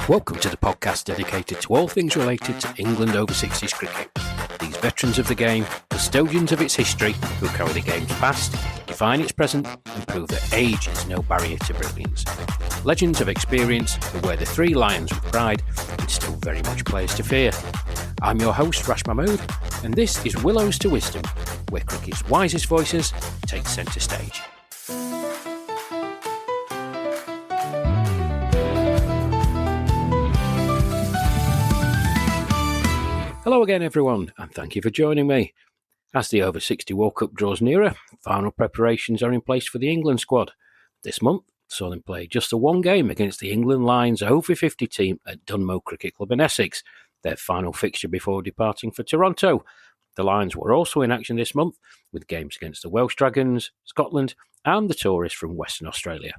Welcome to the podcast dedicated to all things related to England over 60s cricket. These veterans of the game, custodians of its history, who carry the game's past, define its present, and prove that age is no barrier to brilliance. Legends of experience who wear the three lions with pride and still very much players to fear. I'm your host, Rash, and this is Willows to Wisdom, where cricket's wisest voices take centre stage. Hello again everyone, and thank you for joining me. As the Over 60 World Cup draws nearer, final preparations are in place for the England squad. This month saw them play just the one game against the England Lions over 50 team at Dunmow Cricket Club in Essex, their final fixture before departing for Toronto. The Lions were also in action this month, with games against the Welsh Dragons, Scotland and the tourists from Western Australia.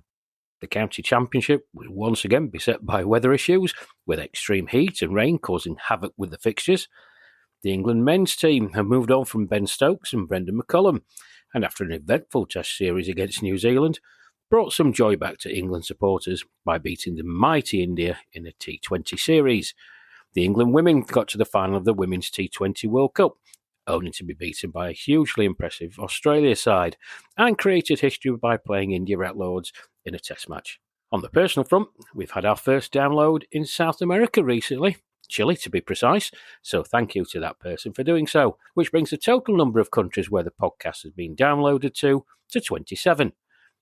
The county championship will once again be beset by weather issues, with extreme heat and rain causing havoc with the fixtures. The England men's team have moved on from Ben Stokes and Brendan McCullum, and after an eventful test series against New Zealand, brought some joy back to England supporters by beating the mighty India in a T20 series. The England women got to the final of the Women's T20 World Cup, only to be beaten by a hugely impressive Australia side, and created history by playing India at Lords in a test match. On the personal front, we've had our first download in South America recently, Chile to be precise, so thank you to that person for doing so, which brings the total number of countries where the podcast has been downloaded to 27.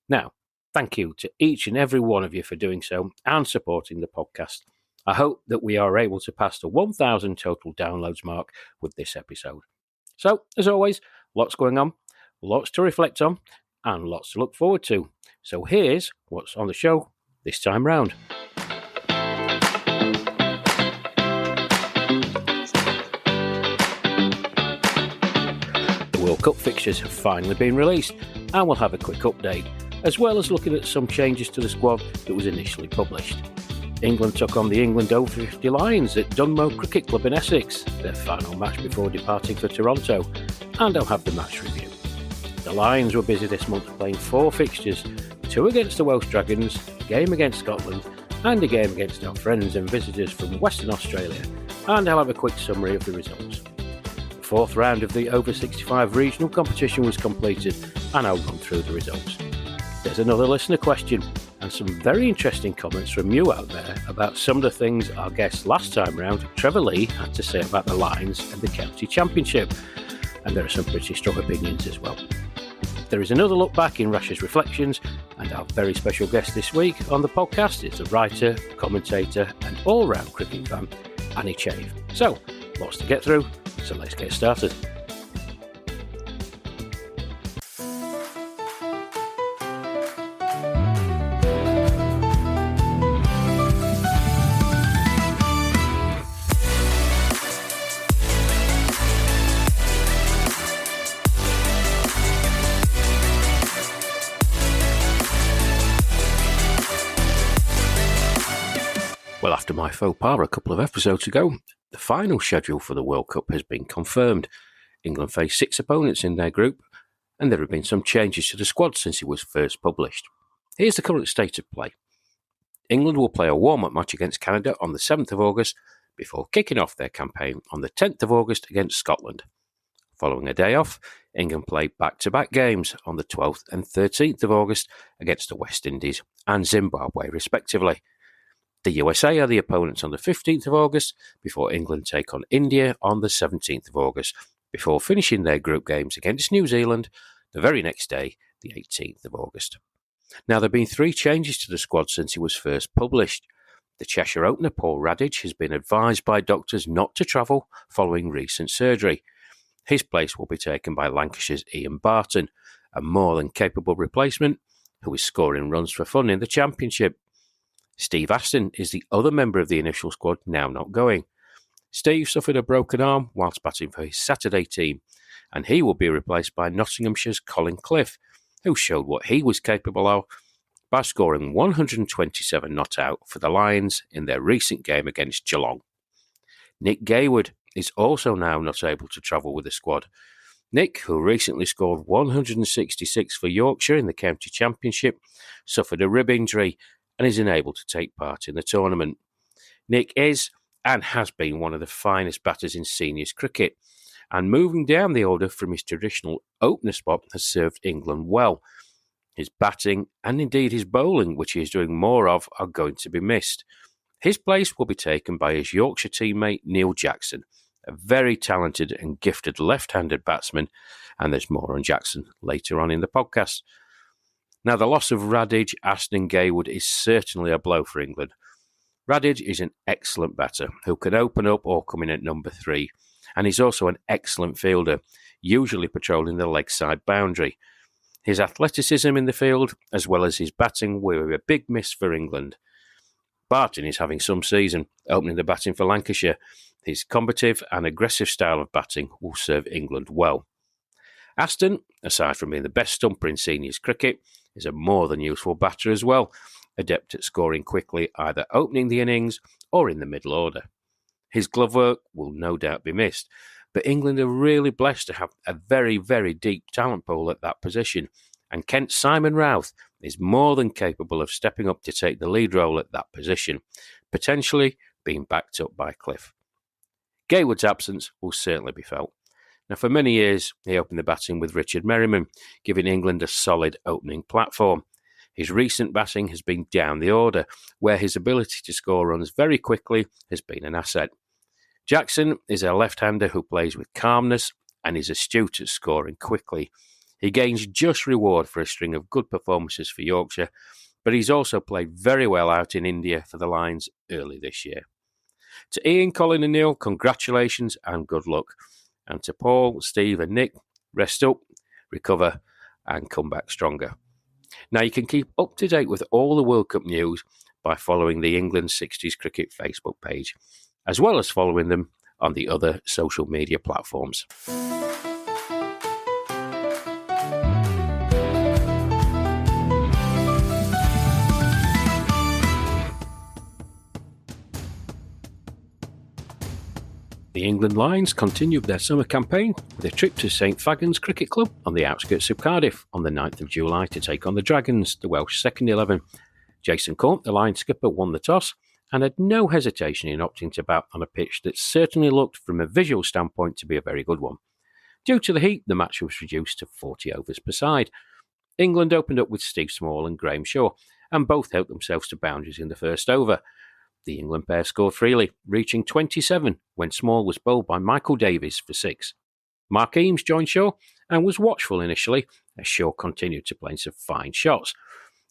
Now, thank you to each and every one of you for doing so and supporting the podcast. I hope that we are able to pass the 1,000 total downloads mark with this episode. So, as always, lots going on, lots to reflect on, and lots to look forward to. So here's what's on the show this time round. The World Cup fixtures have finally been released, and we'll have a quick update, as well as looking at some changes to the squad that was initially published. England took on the England over 50 Lions at Dunmow Cricket Club in Essex, their final match before departing for Toronto, and I'll have the match review. The Lions were busy this month playing 4 fixtures, 2 against the Welsh Dragons, a game against Scotland, and a game against our friends and visitors from Western Australia, and I'll have a quick summary of the results. The 4th round of the Over 65 regional competition was completed, and I'll run through the results. There's another listener question, and some very interesting comments from you out there about some of the things our guest last time round, Trevor Lee, had to say about the Lions and the county championship, and there are some pretty strong opinions as well. There is another look back in Rash's reflections, and our very special guest this week on the podcast is the writer, commentator and all-round cricket fan, Annie Chave. So, lots to get through, so let's get started. Well, after my faux pas a couple of episodes ago, the final schedule for the World Cup has been confirmed. England face 6 opponents in their group, and there have been some changes to the squad since it was first published. Here's the current state of play. England will play a warm-up match against Canada on the 7th of August before kicking off their campaign on the 10th of August against Scotland. Following a day off, England play back-to-back games on the 12th and 13th of August against the West Indies and Zimbabwe, respectively. The USA are the opponents on the 15th of August, before England take on India on the 17th of August, before finishing their group games against New Zealand the very next day, the 18th of August. Now, there have been 3 changes to the squad since it was first published. The Cheshire opener, Paul Radich, has been advised by doctors not to travel following recent surgery. His place will be taken by Lancashire's Ian Barton, a more than capable replacement who is scoring runs for fun in the Championship. Steve Aston is the other member of the initial squad now not going. Steve suffered a broken arm whilst batting for his Saturday team, and he will be replaced by Nottinghamshire's Colin Cliff, who showed what he was capable of by scoring 127 not out for the Lions in their recent game against Geelong. Nick Gaywood is also now not able to travel with the squad. Nick, who recently scored 166 for Yorkshire in the county championship, suffered a rib injury and is unable to take part in the tournament. Nick is and has been one of the finest batters in seniors cricket, and moving down the order from his traditional opener spot has served England well. His batting and indeed his bowling, which he is doing more of, are going to be missed. His place will be taken by his Yorkshire teammate Neil Jackson, a very talented and gifted left-handed batsman, and there's more on Jackson later on in the podcast. Now, the loss of Radich, Aston and Gaywood is certainly a blow for England. Radich is an excellent batter who can open up or come in at number 3, and he's also an excellent fielder, usually patrolling the leg side boundary. His athleticism in the field, as well as his batting, were a big miss for England. Barton is having some season, opening the batting for Lancashire. His combative and aggressive style of batting will serve England well. Aston, aside from being the best stumper in seniors cricket, is a more than useful batter as well, adept at scoring quickly, either opening the innings or in the middle order. His glove work will no doubt be missed, but England are really blessed to have a very, very deep talent pool at that position, and Kent's Simon Routh is more than capable of stepping up to take the lead role at that position, potentially being backed up by Cliff. Gaywood's absence will certainly be felt. Now, for many years, he opened the batting with Richard Merriman, giving England a solid opening platform. His recent batting has been down the order, where his ability to score runs very quickly has been an asset. Jackson is a left-hander who plays with calmness and is astute at scoring quickly. He gains just reward for a string of good performances for Yorkshire, but he's also played very well out in India for the Lions early this year. To Ian, Colin and Neil, congratulations and good luck. And to Paul, Steve and Nick, rest up, recover and come back stronger. Now, you can keep up to date with all the World Cup news by following the England 60s Cricket Facebook page, as well as following them on the other social media platforms. The England Lions continued their summer campaign with a trip to St Fagan's Cricket Club on the outskirts of Cardiff on the 9th of July to take on the Dragons, the Welsh second 11. Jason Corn, the Lions skipper, won the toss and had no hesitation in opting to bat on a pitch that certainly looked, from a visual standpoint, to be a very good one. Due to the heat, the match was reduced to 40 overs per side. England opened up with Steve Small and Graham Shaw, and both helped themselves to boundaries in the first over. The England pair scored freely, reaching 27 when Small was bowled by Michael Davies for 6. Mark Eames joined Shaw and was watchful initially, as Shaw continued to play some fine shots.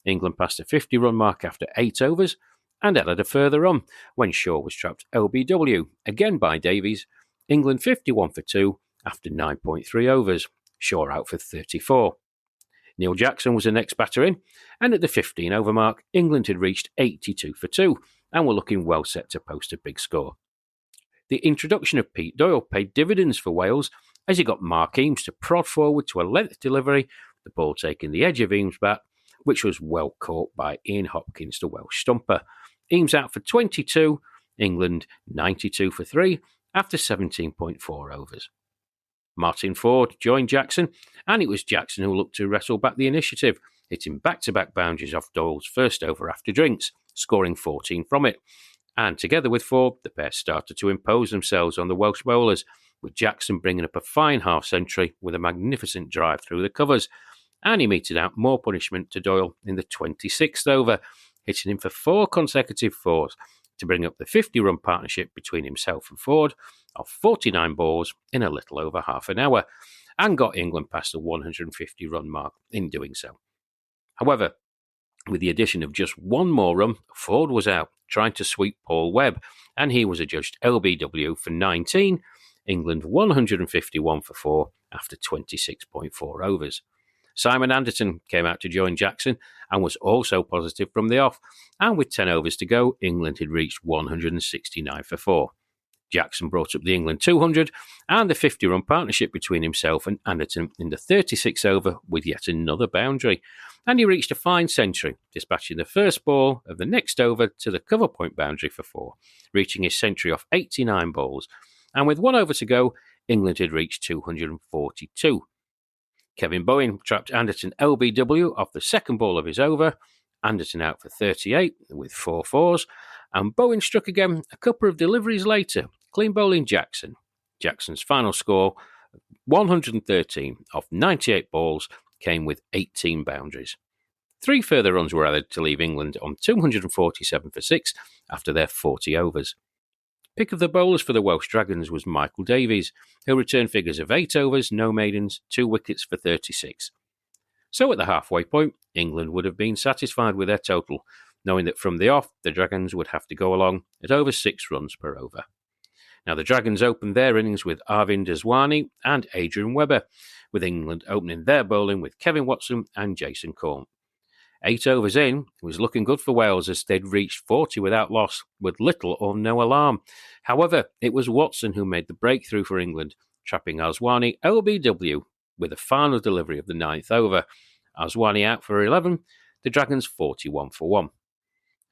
England passed a 50-run mark after 8 overs and added a further run when Shaw was trapped LBW, again by Davies. England 51 for 2 after 9.3 overs, Shaw out for 34. Neil Jackson was the next batter in, and at the 15-over mark, England had reached 82 for 2 and were looking well set to post a big score. The introduction of Pete Doyle paid dividends for Wales as he got Mark Eames to prod forward to a length delivery, the ball taking the edge of Eames' bat, which was well caught by Ian Hopkins, the Welsh stumper. Eames out for 22, England 92 for 3 after 17.4 overs. Martin Ford joined Jackson, and it was Jackson who looked to wrestle back the initiative, hitting back-to-back boundaries off Doyle's first over after drinks, scoring 14 from it. And together with Ford, the pair started to impose themselves on the Welsh bowlers, with Jackson bringing up a fine half-century with a magnificent drive through the covers. And he meted out more punishment to Doyle in the 26th over, hitting him for 4 consecutive fours to bring up the 50-run partnership between himself and Ford of 49 balls in a little over half an hour, and got England past the 150-run mark in doing so. However, with the addition of just one more run, Ford was out, trying to sweep Paul Webb, and he was adjudged LBW for 19, England 151 for 4 after 26.4 overs. Simon Anderton came out to join Jackson and was also positive from the off, and with 10 overs to go, England had reached 169 for 4. Jackson brought up the England 200 and the 50-run partnership between himself and Anderton in the 36th over with yet another boundary, and he reached a fine century, dispatching the first ball of the next over to the cover point boundary for 4, reaching his century off 89 balls, and with 1 over to go, England had reached 242. Kevin Bowen trapped Anderton LBW off the second ball of his over, Anderton out for 38 with 4 fours, and Bowen struck again a couple of deliveries later, clean bowling Jackson. Jackson's final score, 113 off 98 balls, came with 18 boundaries. 3 further runs were added to leave England on 247 for 6 after their 40 overs. Pick of the bowlers for the Welsh Dragons was Michael Davies, who returned figures of 8 overs, no maidens, 2 wickets for 36. So at the halfway point, England would have been satisfied with their total, knowing that from the off, the Dragons would have to go along at over 6 runs per over. Now the Dragons opened their innings with Arvind Aswani and Adrian Webber, with England opening their bowling with Kevin Watson and Jason Corn. 8 overs in, it was looking good for Wales as they'd reached 40 without loss, with little or no alarm. However, it was Watson who made the breakthrough for England, trapping Aswani LBW with a final delivery of the 9th over. Aswani out for 11, the Dragons 41 for 1.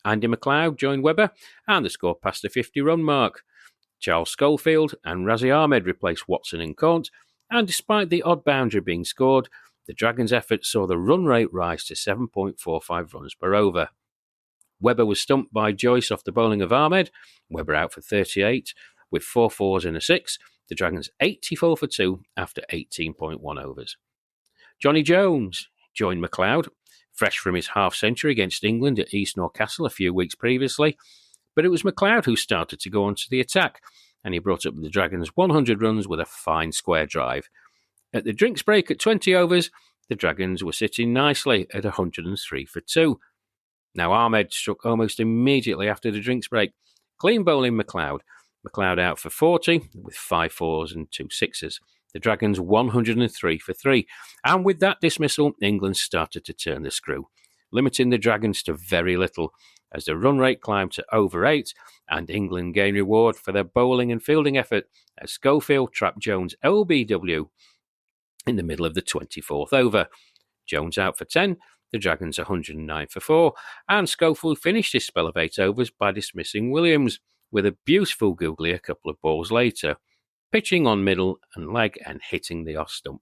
Andy McLeod joined Webber, and the score passed the 50-run mark. Charles Schofield and Razi Ahmed replaced Watson and Corn, and despite the odd boundary being scored, the Dragons' effort saw the run rate rise to 7.45 runs per over. Webber was stumped by Joyce off the bowling of Ahmed. Webber out for 38, with 4 fours and a 6. The Dragons 84 for 2 after 18.1 overs. Johnny Jones joined McLeod, fresh from his half-century against England at East Newcastle a few weeks previously. But it was McLeod who started to go onto the attack, and he brought up the Dragons 100 runs with a fine square drive. At the drinks break at 20 overs, the Dragons were sitting nicely at 103 for 2. Now Ahmed struck almost immediately after the drinks break, clean bowling McLeod. McLeod out for 40 with 5 fours and 2 sixes. The Dragons 103 for 3. And with that dismissal, England started to turn the screw, limiting the Dragons to very little, as the run rate climbed to over 8, and England gained reward for their bowling and fielding effort as Schofield trapped Jones LBW in the middle of the 24th over. Jones out for 10, the Dragons 109 for 4, and Schofield finished his spell of 8 overs by dismissing Williams with a beautiful googly a couple of balls later, pitching on middle and leg and hitting the off stump.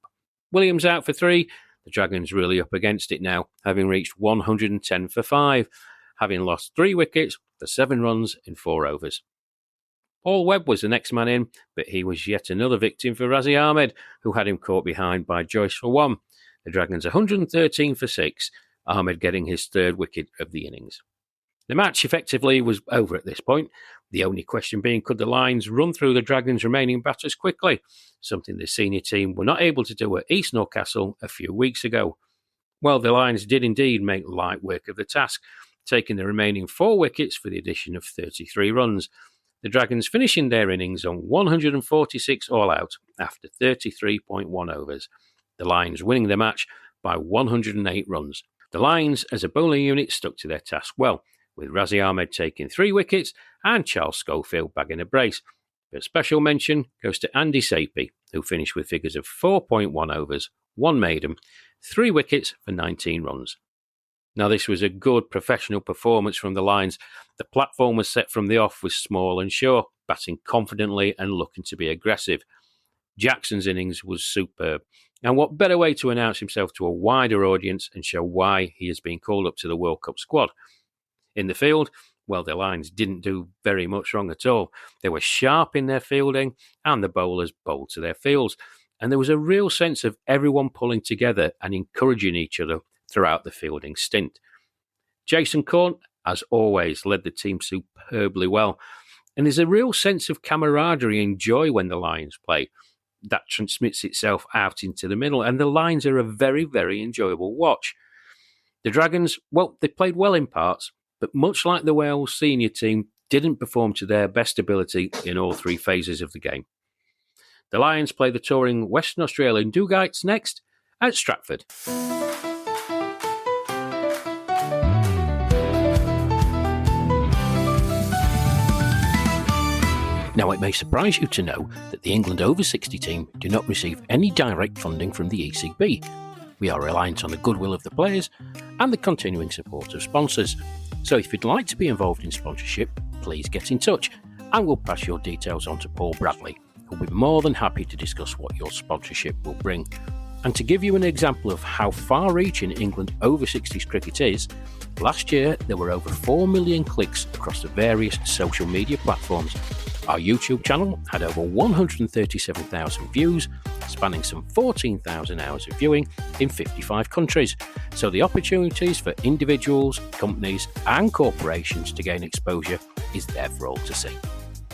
Williams out for 3, the Dragons really up against it now, having reached 110 for 5, having lost 3 wickets for 7 runs in 4 overs. Paul Webb was the next man in, but he was yet another victim for Razi Ahmed, who had him caught behind by Joyce for 1. The Dragons 113 for 6, Ahmed getting his 3rd wicket of the innings. The match effectively was over at this point, the only question being could the Lions run through the Dragons' remaining batters quickly, something the senior team were not able to do at East Newcastle a few weeks ago. Well, the Lions did indeed make light work of the task, taking the remaining 4 wickets for the addition of 33 runs. The Dragons finishing their innings on 146 all out after 33.1 overs. The Lions winning the match by 108 runs. The Lions as a bowling unit stuck to their task well, with Razi Ahmed taking 3 wickets and Charles Schofield bagging a brace. But special mention goes to Andy Chave, who finished with figures of 4.1 overs, 1 maiden, 3 wickets for 19 runs. Now, this was a good professional performance from the Lions. The platform was set from the off with Small and Shaw, batting confidently and looking to be aggressive. Jackson's innings was superb. And what better way to announce himself to a wider audience and show why he has been called up to the World Cup squad? In the field, well, the Lions didn't do very much wrong at all. They were sharp in their fielding, and the bowlers bowled to their fields. And there was a real sense of everyone pulling together and encouraging each other throughout the fielding stint. Jason Corn, as always, led the team superbly well. And there's a real sense of camaraderie and joy when the Lions play. That transmits itself out into the middle, and the Lions are a very, very enjoyable watch. The Dragons, well, they played well in parts, but much like the Wales senior team, didn't perform to their best ability in all 3 phases of the game. The Lions play the touring Western Australian Dugites next at Stratford. Now, it may surprise you to know that the England over-60 team do not receive any direct funding from the ECB. We are reliant on the goodwill of the players and the continuing support of sponsors. So if you'd like to be involved in sponsorship, please get in touch and we'll pass your details on to Paul Bradley, who'll be more than happy to discuss what your sponsorship will bring. And to give you an example of how far-reaching England over 60s cricket is, last year there were over 4 million clicks across the various social media platforms. Our YouTube channel had over 137,000 views, spanning some 14,000 hours of viewing in 55 countries. So the opportunities for individuals, companies and corporations to gain exposure is there for all to see.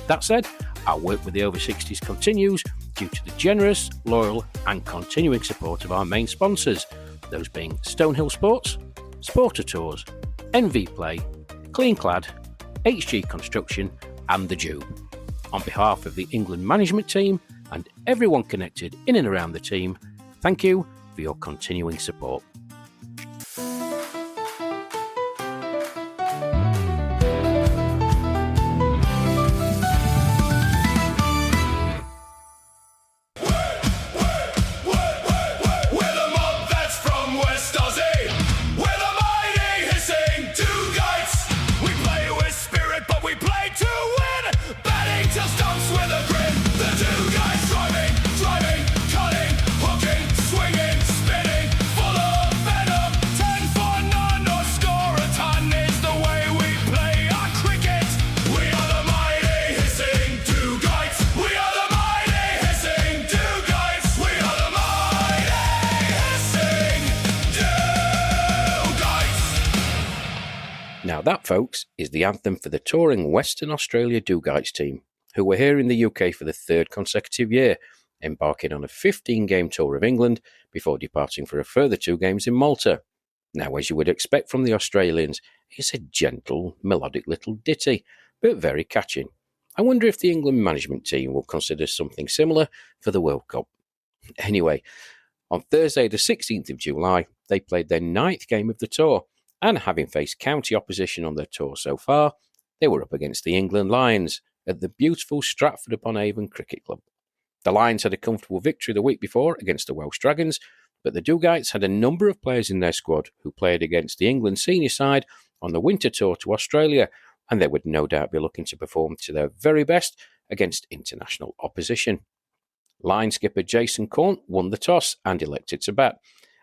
That said, our work with the over 60s continues due to the generous, loyal and continuing support of our main sponsors, those being Stonehill Sports, Sporter Tours, NV Play, Cleanclad, HG Construction and The Jube. On behalf of the England management team and everyone connected in and around the team, thank you for your continuing support. Now that, folks, is the anthem for the touring Western Australia Dugites team, who were here in the UK for the third consecutive year, embarking on a 15-game tour of England before departing for a further 2 games in Malta. Now, as you would expect from the Australians, it's a gentle, melodic little ditty, but very catching. I wonder if the England management team will consider something similar for the World Cup. Anyway, on Thursday the 16th of July, they played their 9th game of the tour, and having faced county opposition on their tour so far, they were up against the England Lions at the beautiful Stratford upon Avon Cricket Club. The Lions had a comfortable victory the week before against the Welsh Dragons, but the Dugites had a number of players in their squad who played against the England senior side on the winter tour to Australia, and they would no doubt be looking to perform to their very best against international opposition. Line skipper Jason Corn won the toss and elected to bat,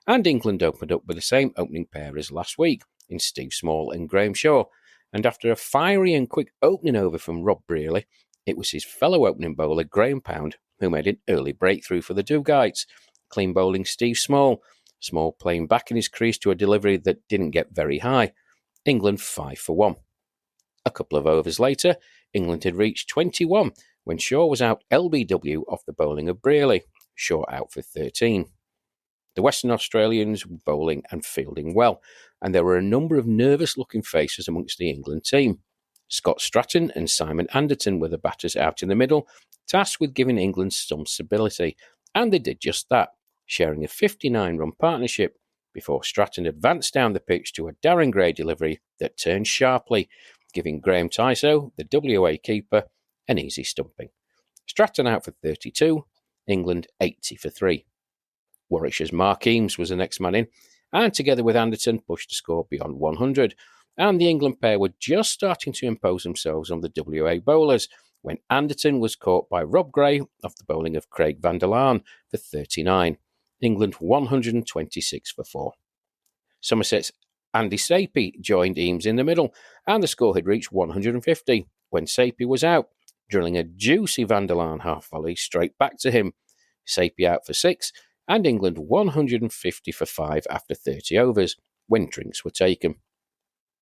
and England opened up with the same opening pair as last week in Steve Small and Graham Shaw, and after a fiery and quick opening over from Rob Brearley, it was his fellow opening bowler Graham Pound who made an early breakthrough for the Dugites, clean bowling Steve Small playing back in his crease to a delivery that didn't get very high. England 5 for 1. A couple of overs later, England had reached 21 when Shaw was out LBW off the bowling of Brearley, Shaw out for 13. The Western Australians were bowling and fielding well, and there were a number of nervous-looking faces amongst the England team. Scott Stratton and Simon Anderton were the batters out in the middle, tasked with giving England some stability, and they did just that, sharing a 59-run partnership before Stratton advanced down the pitch to a Darren Gray delivery that turned sharply, giving Graham Tyso, the WA keeper, an easy stumping. Stratton out for 32, England 80 for 3. Warwickshire's Mark Eames was the next man in, and together with Anderton pushed the score beyond 100, and the England pair were just starting to impose themselves on the WA bowlers when Anderton was caught by Rob Gray off the bowling of Craig van der Laan for 39, England 126 for 4. Somerset's Andy Sapie joined Eames in the middle, and the score had reached 150 when Sapie was out, drilling a juicy van der Laan half volley straight back to him. Sapie out for 6, and England 150 for 5 after 30 overs, when drinks were taken.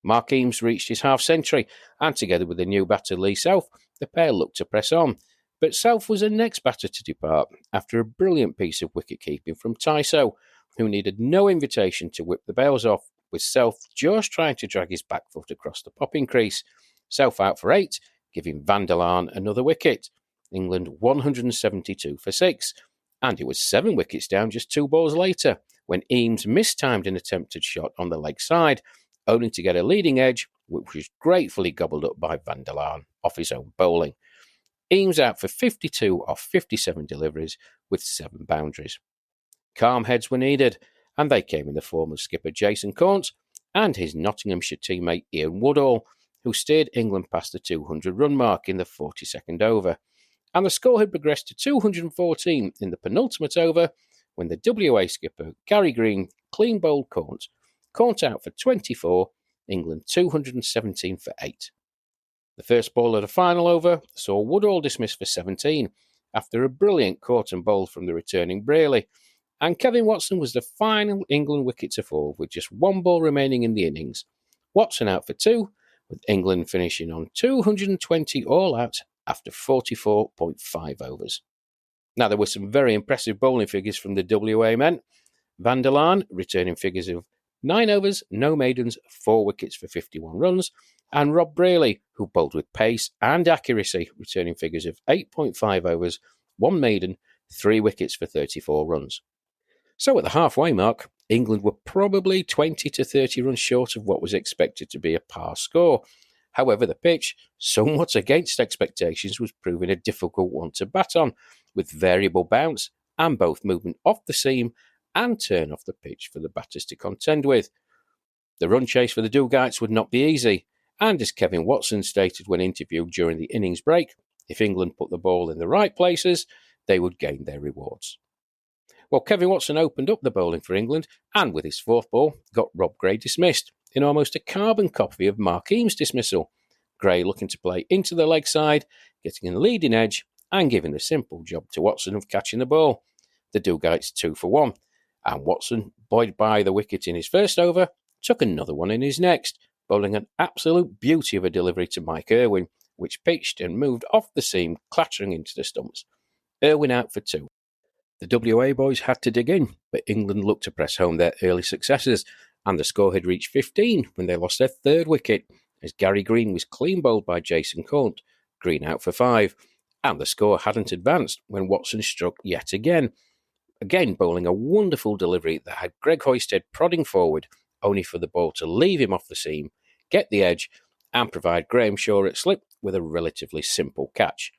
Mark Eames reached his half-century, and together with the new batter Lee Self, the pair looked to press on. But Self was the next batter to depart after a brilliant piece of wicket-keeping from Tyso, who needed no invitation to whip the bails off, with Self just trying to drag his back foot across the popping crease. Self out for 8, giving van der Laan another wicket. England 172 for 6. And it was 7 wickets down just 2 balls later, when Eames mistimed an attempted shot on the leg side, only to get a leading edge, which was gratefully gobbled up by van der Laan off his own bowling. Eames out for 52 off 57 deliveries with 7 boundaries. Calm heads were needed, and they came in the form of skipper Jason Corns and his Nottinghamshire teammate Ian Woodall, who steered England past the 200-run mark in the 42nd over. And the score had progressed to 214 in the penultimate over when the WA skipper Gary Green clean bowled Cornt. Cornt out for 24, England 217 for 8. The first ball of the final over saw Woodall dismissed for 17 after a brilliant caught and bowled from the returning Braley, and Kevin Watson was the final England wicket to fall with just one ball remaining in the innings. Watson out for 2, with England finishing on 220 all out after 44.5 overs. Now, there were some very impressive bowling figures from the WA men. Van der Laan returning figures of 9 overs, no maidens, 4 wickets for 51 runs, and Rob Braley, who bowled with pace and accuracy, returning figures of 8.5 overs, 1 maiden, 3 wickets for 34 runs. So at the halfway mark, England were probably 20 to 30 runs short of what was expected to be a par score. However, the pitch, somewhat against expectations, was proving a difficult one to bat on, with variable bounce and both movement off the seam and turn off the pitch for the batters to contend with. The run chase for the Dugites would not be easy, and as Kevin Watson stated when interviewed during the innings break, if England put the ball in the right places, they would gain their rewards. Well, Kevin Watson opened up the bowling for England, and with his fourth ball, got Rob Gray dismissed in almost a carbon copy of Mark Eames' dismissal. Gray looking to play into the leg side, getting a leading edge, and giving the simple job to Watson of catching the ball. The Dugites 2 for 1, and Watson, buoyed by the wicket in his first over, took another one in his next, bowling an absolute beauty of a delivery to Mike Irwin, which pitched and moved off the seam, clattering into the stumps. Irwin out for 2. The WA boys had to dig in, but England looked to press home their early successes, and the score had reached 15 when they lost their third wicket, as Gary Green was clean bowled by Jason Cornt, Green out for 5, and the score hadn't advanced when Watson struck yet again bowling a wonderful delivery that had Greg Hoisted prodding forward, only for the ball to leave him off the seam, get the edge, and provide Graham Shaw at slip with a relatively simple catch.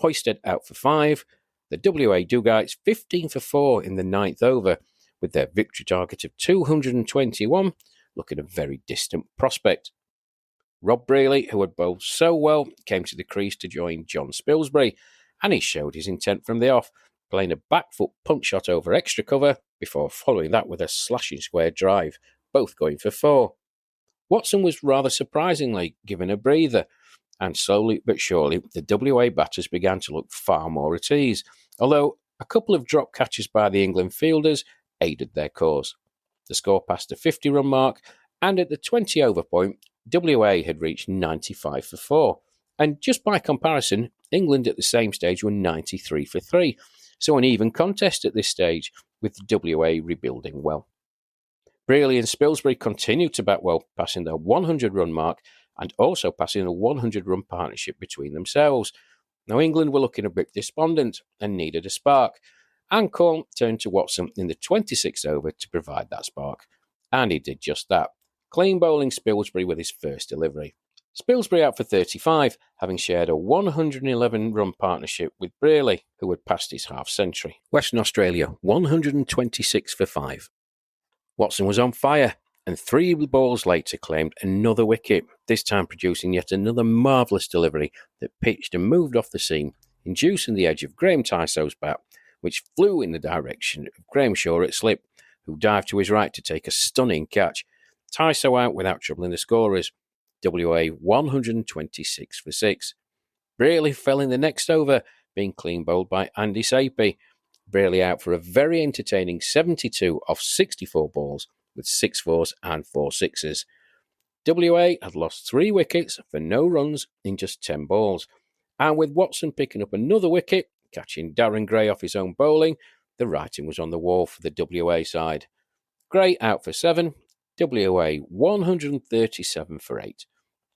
Hoisted out for 5, the WA Dugites 15 for 4 in the 9th over, with their victory target of 221 looking a very distant prospect. Rob Braley, who had bowled so well, came to the crease to join John Spilsbury, and he showed his intent from the off, playing a back foot punch shot over extra cover before following that with a slashing square drive, both going for 4. Watson was rather surprisingly given a breather, and slowly but surely the WA batters began to look far more at ease, although a couple of drop catches by the England fielders aided their cause. The score passed the 50-run mark, and at the 20-over point, WA had reached 95 for 4, and just by comparison, England at the same stage were 93 for 3, so an even contest at this stage, with the WA rebuilding well. Braley and Spilsbury continued to bat well, passing the 100-run mark and also passing a 100-run partnership between themselves. Now, England were looking a bit despondent and needed a spark, and Cornt turned to Watson in the 26th over to provide that spark, and he did just that, clean bowling Spilsbury with his first delivery. Spilsbury out for 35, having shared a 111-run partnership with Braley, who had passed his half-century. Western Australia, 126 for 5. Watson was on fire, and 3 balls later claimed another wicket, this time producing yet another marvellous delivery that pitched and moved off the seam, inducing the edge of Graham Tyso's bat, which flew in the direction of Graham Shaw at slip, who dived to his right to take a stunning catch. Tyso out without troubling the scorers. WA 126 for 6. Braley fell in the next over, being clean bowled by Andy Chave. Braley out for a very entertaining 72 off 64 balls, with 6 fours and 4 sixes. WA had lost 3 wickets for no runs in just 10 balls, and with Watson picking up another wicket, catching Darren Gray off his own bowling, the writing was on the wall for the WA side. Gray out for 7, WA 137 for 8.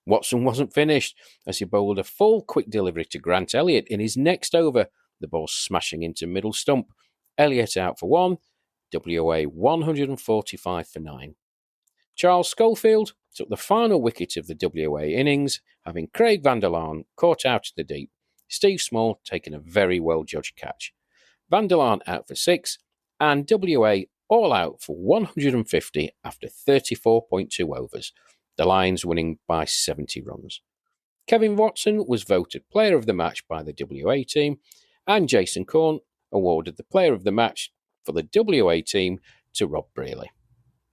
Watson wasn't finished as he bowled a full quick delivery to Grant Elliott in his next over, the ball smashing into middle stump. Elliott out for 1, WA 145 for 9. Charles Schofield took the final wicket of the WA innings, having Craig van der Laan caught out to the deep, Steve Small taking a very well-judged catch. Van der Laan out for 6, and WA all out for 150 after 34.2 overs, the Lions winning by 70 runs. Kevin Watson was voted Player of the Match by the WA team, and Jason Cornt awarded the Player of the Match for the WA team to Rob Brearley.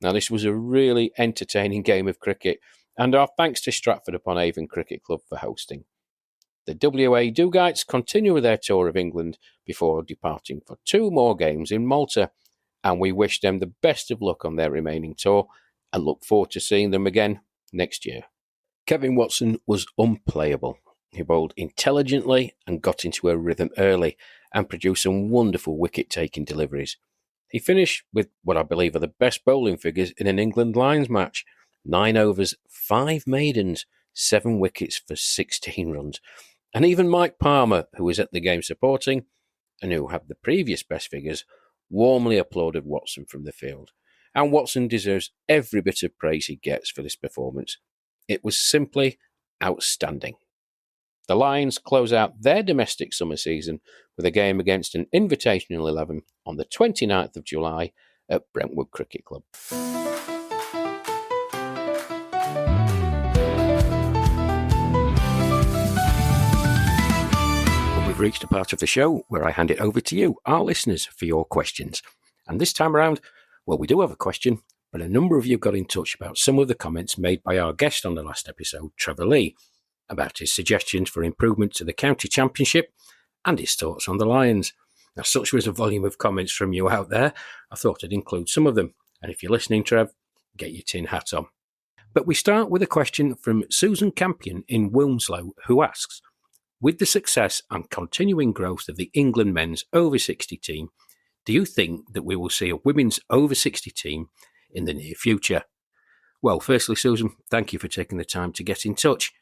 Now, this was a really entertaining game of cricket, and our thanks to Stratford upon Avon Cricket Club for hosting. The WA Dugites continue with their tour of England before departing for 2 more games in Malta, and we wish them the best of luck on their remaining tour and look forward to seeing them again next year. Kevin Watson was unplayable. He bowled intelligently and got into a rhythm early and produced some wonderful wicket-taking deliveries. He finished with what I believe are the best bowling figures in an England Lions match. 9 overs, 5 maidens, 7 wickets for 16 runs. And even Mike Palmer, who was at the game supporting and who had the previous best figures, warmly applauded Watson from the field. And Watson deserves every bit of praise he gets for this performance. It was simply outstanding. The Lions close out their domestic summer season with a game against an invitational 11 on the 29th of July at Brentwood Cricket Club. We've reached a part of the show where I hand it over to you, our listeners, for your questions. And this time around, well, we do have a question, but a number of you got in touch about some of the comments made by our guest on the last episode, Trevor Lee, about his suggestions for improvement to the county championship and his thoughts on the Lions. Now, such was a volume of comments from you out there, I thought I'd include some of them. And if you're listening, Trev, get your tin hat on. But we start with a question from Susan Campion in Wilmslow, who asks, with the success and continuing growth of the England men's over-60 team, do you think that we will see a women's over-60 team in the near future? Well, firstly, Susan, thank you for taking the time to get in touch.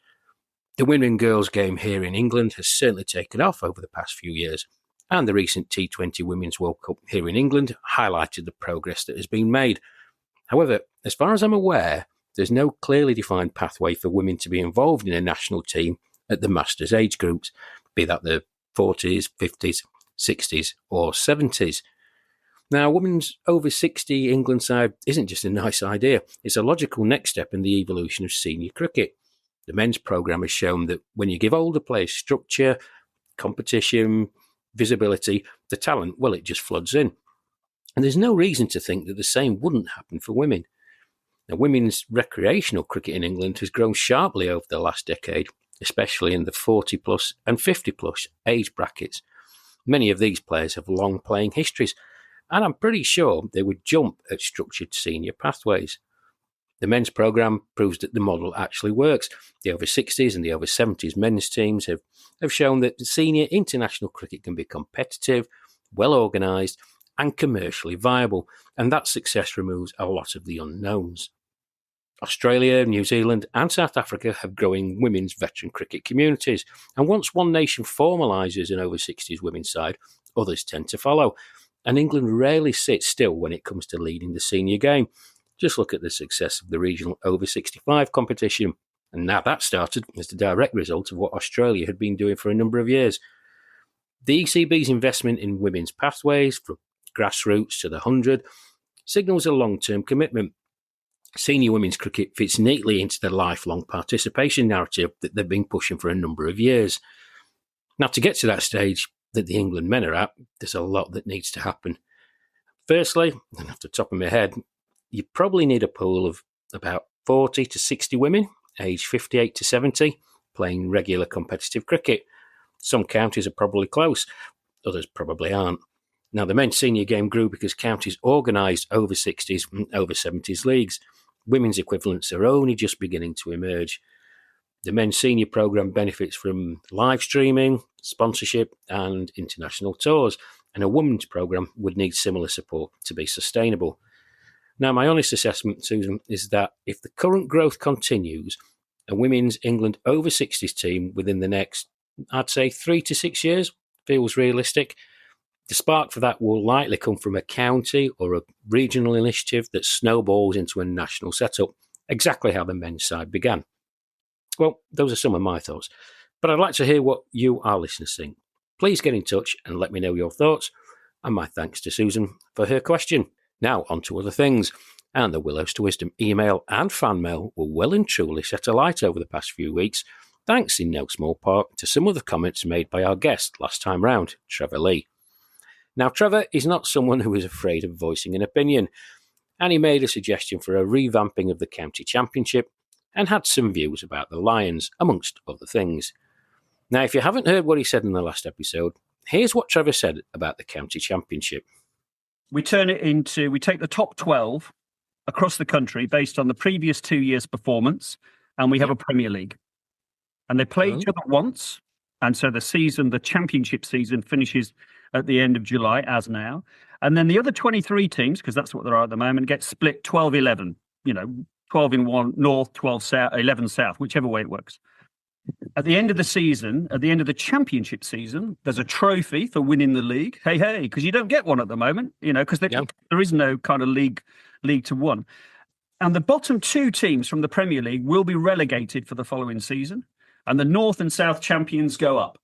The women and girls game here in England has certainly taken off over the past few years, and the recent T20 Women's World Cup here in England highlighted the progress that has been made. However, as far as I'm aware, there's no clearly defined pathway for women to be involved in a national team at the Masters age groups, be that the 40s, 50s, 60s or 70s. Now, women's over 60 England side isn't just a nice idea, it's a logical next step in the evolution of senior cricket. The men's programme has shown that when you give older players structure, competition, visibility, the talent, well, it just floods in. And there's no reason to think that the same wouldn't happen for women. Now, women's recreational cricket in England has grown sharply over the last decade, especially in the 40-plus and 50-plus age brackets. Many of these players have long playing histories, and I'm pretty sure they would jump at structured senior pathways. The men's programme proves that the model actually works. The over-60s and the over-70s men's teams have shown that the senior international cricket can be competitive, well-organised and commercially viable, and that success removes a lot of the unknowns. Australia, New Zealand and South Africa have growing women's veteran cricket communities, and once one nation formalises an over-60s women's side, others tend to follow, and England rarely sits still when it comes to leading the senior game. Just look at the success of the regional over-65 competition, and now that started as the direct result of what Australia had been doing for a number of years. The ECB's investment in women's pathways, from grassroots to the 100, signals a long-term commitment. Senior women's cricket fits neatly into the lifelong participation narrative that they've been pushing for a number of years. Now, to get to that stage that the England men are at, there's a lot that needs to happen. Firstly, and off the top of my head, you probably need a pool of about 40 to 60 women, aged 58 to 70, playing regular competitive cricket. Some counties are probably close, others probably aren't. Now, the men's senior game grew because counties organised over 60s and over 70s leagues. Women's equivalents are only just beginning to emerge. The men's senior programme benefits from live streaming, sponsorship and international tours, and a women's programme would need similar support to be sustainable. Now, my honest assessment, Susan, is that if the current growth continues, a women's England over 60s team within the next, I'd say 3 to 6 years, feels realistic. The spark for that will likely come from a county or a regional initiative that snowballs into a national setup, exactly how the men's side began. Well, those are some of my thoughts, but I'd like to hear what you, our listeners, think. Please get in touch and let me know your thoughts, and my thanks to Susan for her question. Now, on to other things, and the Willows to Wisdom email and fan mail were well and truly set alight over the past few weeks, thanks in no small part to some of the comments made by our guest last time round, Trevor Lee. Now, Trevor is not someone who is afraid of voicing an opinion, and he made a suggestion for a revamping of the county championship and had some views about the Lions, amongst other things. Now, if you haven't heard what he said in the last episode, here's what Trevor said about the county championship. We take the top 12 across the country based on the previous 2 years' performance, and we have a Premier League. And they play each other once, and so the championship season finishes at the end of July, as now. And then the other 23 teams, because that's what there are at the moment, get split 12-11, 12 in one north, 12 south, 11 south, whichever way it works. At the end of the season, at the end of the championship season, there's a trophy for winning the league. Hey, because you don't get one at the moment, because there is no kind of league to one. And the bottom two teams from the Premier League will be relegated for the following season, and the North and South champions go up.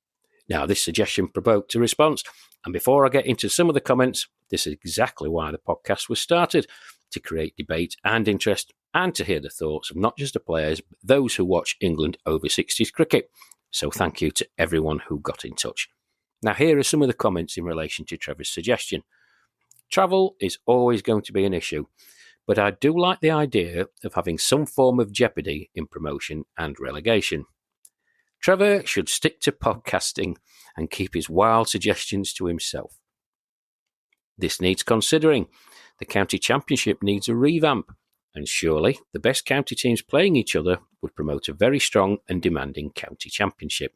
Now, this suggestion provoked a response. And before I get into some of the comments, this is exactly why the podcast was started, to create debate and interest, and to hear the thoughts of not just the players, but those who watch England over 60s cricket. So thank you to everyone who got in touch. Now, here are some of the comments in relation to Trevor's suggestion. Travel is always going to be an issue, but I do like the idea of having some form of jeopardy in promotion and relegation. Trevor should stick to podcasting and keep his wild suggestions to himself. This needs considering. The county championship needs a revamp, and surely the best county teams playing each other would promote a very strong and demanding county championship.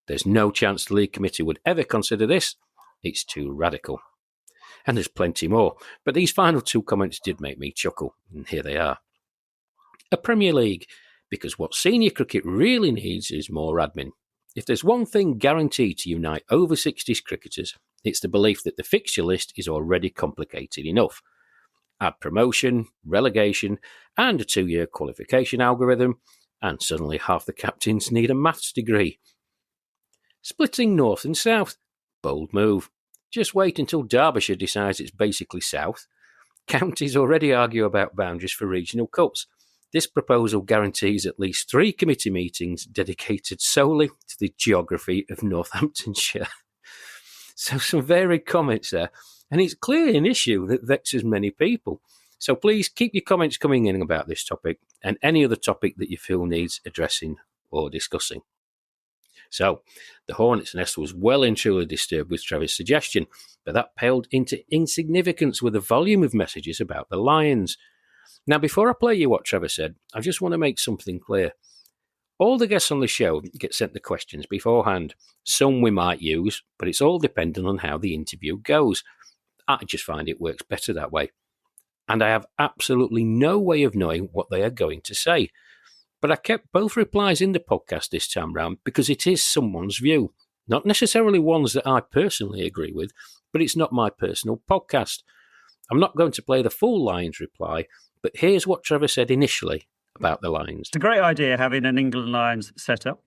There's no chance the league committee would ever consider this. It's too radical. And there's plenty more, but these final two comments did make me chuckle, and here they are. A Premier League, because what senior cricket really needs is more admin. If there's one thing guaranteed to unite over 60s cricketers, it's the belief that the fixture list is already complicated enough. Add promotion, relegation, and a 2-year qualification algorithm, and suddenly half the captains need a maths degree. Splitting north and south. Bold move. Just wait until Derbyshire decides it's basically south. Counties already argue about boundaries for regional cups. This proposal guarantees at least 3 committee meetings dedicated solely to the geography of Northamptonshire. So some varied comments there. And it's clearly an issue that vexes many people. So please keep your comments coming in about this topic and any other topic that you feel needs addressing or discussing. So the Hornet's Nest was well and truly disturbed with Trevor's suggestion, but that paled into insignificance with the volume of messages about the Lions. Now, before I play you what Trevor said, I just want to make something clear. All the guests on the show get sent the questions beforehand. Some we might use, but it's all dependent on how the interview goes. I just find it works better that way. And I have absolutely no way of knowing what they are going to say. But I kept both replies in the podcast this time round because it is someone's view. Not necessarily ones that I personally agree with, but it's not my personal podcast. I'm not going to play the full Lions reply, but here's what Trevor said initially about the Lions. It's a great idea having an England Lions setup.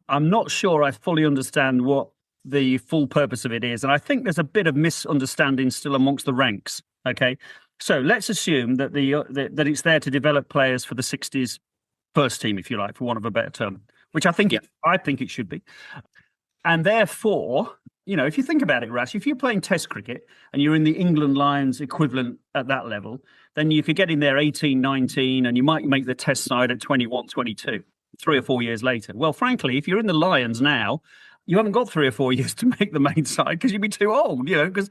I'm not sure I fully understand what the full purpose of it is, and I think there's a bit of misunderstanding still amongst the ranks. Okay, so let's assume that that it's there to develop players for the 60s first team, if you like, for want of a better term, which I think it should be. And therefore, if you think about it, Rash, if you're playing Test cricket and you're in the England Lions equivalent at that level, then you could get in there 18, 19, and you might make the Test side at 21, 22, 3 or 4 years later. Well, frankly, if you're in the Lions now, you haven't got 3 or 4 years to make the main side because you'd be too old, because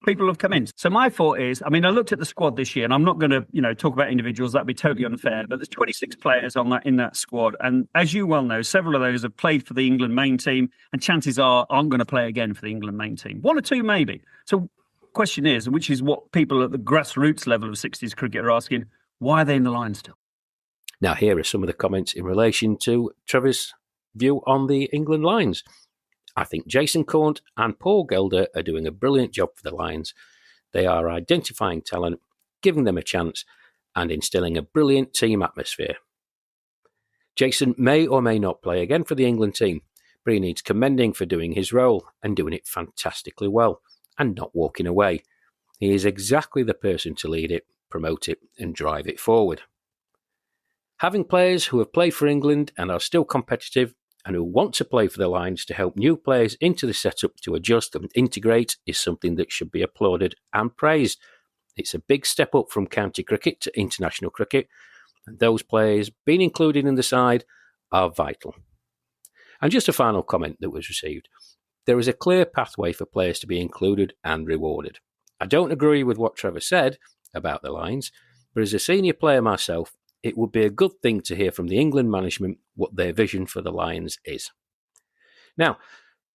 people have come in. So my thought is, I looked at the squad this year, and I'm not going to, talk about individuals. That'd be totally unfair. But there's 26 players in that squad, and as you well know, several of those have played for the England main team, and chances are aren't going to play again for the England main team. 1 or 2 maybe. So, question is, which is what people at the grassroots level of 60s cricket are asking: why are they in the Lions still? Now, here are some of the comments in relation to Trevor's view on the England Lions. I think Jason Cornt and Paul Gelder are doing a brilliant job for the Lions. They are identifying talent, giving them a chance, and instilling a brilliant team atmosphere. Jason may or may not play again for the England team, but he needs commending for doing his role and doing it fantastically well, and not walking away. He is exactly the person to lead it, promote it, and drive it forward. Having players who have played for England and are still competitive and who want to play for the Lions to help new players into the setup to adjust and integrate is something that should be applauded and praised. It's a big step up from county cricket to international cricket, and those players being included in the side are vital. And just a final comment that was received. There is a clear pathway for players to be included and rewarded. I don't agree with what Trevor said about the Lions, but as a senior player myself, it would be a good thing to hear from the England management what their vision for the Lions is. Now,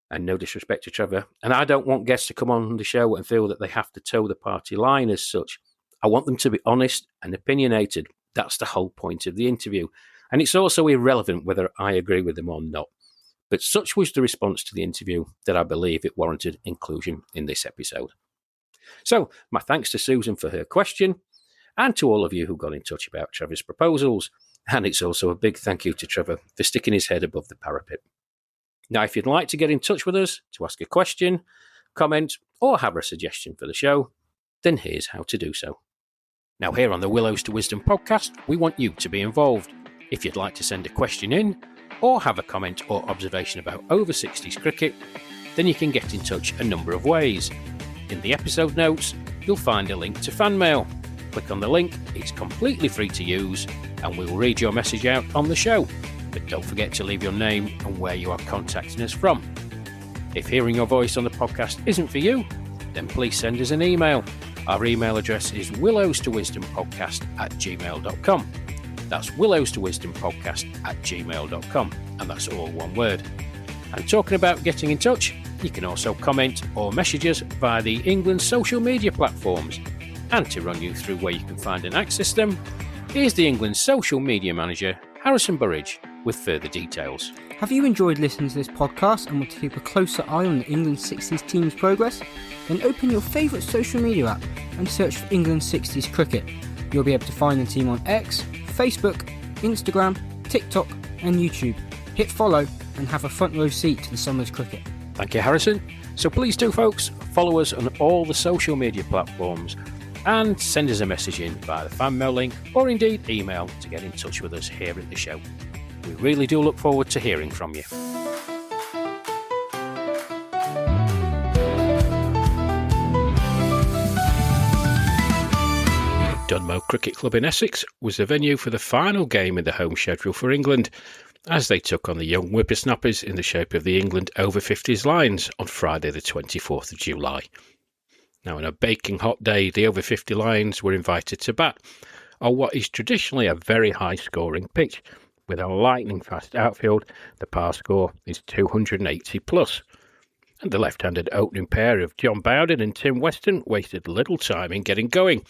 and no disrespect to Trevor, and I don't want guests to come on the show and feel that they have to toe the party line as such. I want them to be honest and opinionated. That's the whole point of the interview. And it's also irrelevant whether I agree with them or not. But such was the response to the interview that I believe it warranted inclusion in this episode. So, my thanks to Susan for her question, and to all of you who got in touch about Trevor's proposals. And it's also a big thank you to Trevor for sticking his head above the parapet. Now, if you'd like to get in touch with us to ask a question, comment, or have a suggestion for the show, then here's how to do so. Now, here on the Willows to Wisdom podcast, we want you to be involved. If you'd like to send a question in, or have a comment or observation about over 60s cricket, then you can get in touch a number of ways. In the episode notes, you'll find a link to fan mail. Click on the link, it's completely free to use, and we'll read your message out on the show. But don't forget to leave your name and where you are contacting us from. If hearing your voice on the podcast isn't for you, then please send us an email. Our email address is willowstowisdompodcast@gmail.com. That's willowstowisdompodcast@gmail.com, and that's all one word. And talking about getting in touch, you can also comment or message us via the England social media platforms. And to run you through where you can find and access them, here's the England social media manager, Harrison Burridge, with further details. Have you enjoyed listening to this podcast and want to keep a closer eye on the England 60s team's progress? Then open your favourite social media app and search for England 60s Cricket. You'll be able to find the team on X, Facebook, Instagram, TikTok and YouTube. Hit follow and have a front row seat to the summer's cricket. Thank you, Harrison. So please do, folks, follow us on all the social media platforms and send us a message in via the fan mail link or indeed email to get in touch with us here at the show. We really do look forward to hearing from you. Dunmow Cricket Club in Essex was the venue for the final game in the home schedule for England, as they took on the young whippersnappers in the shape of the England over 50s Lions on Friday the 24th of July. Now, on a baking hot day, the over 50 Lions were invited to bat on what is traditionally a very high scoring pitch. With a lightning fast outfield, the par score is 280 plus. And the left-handed opening pair of John Bowden and Tim Weston wasted little time in getting going,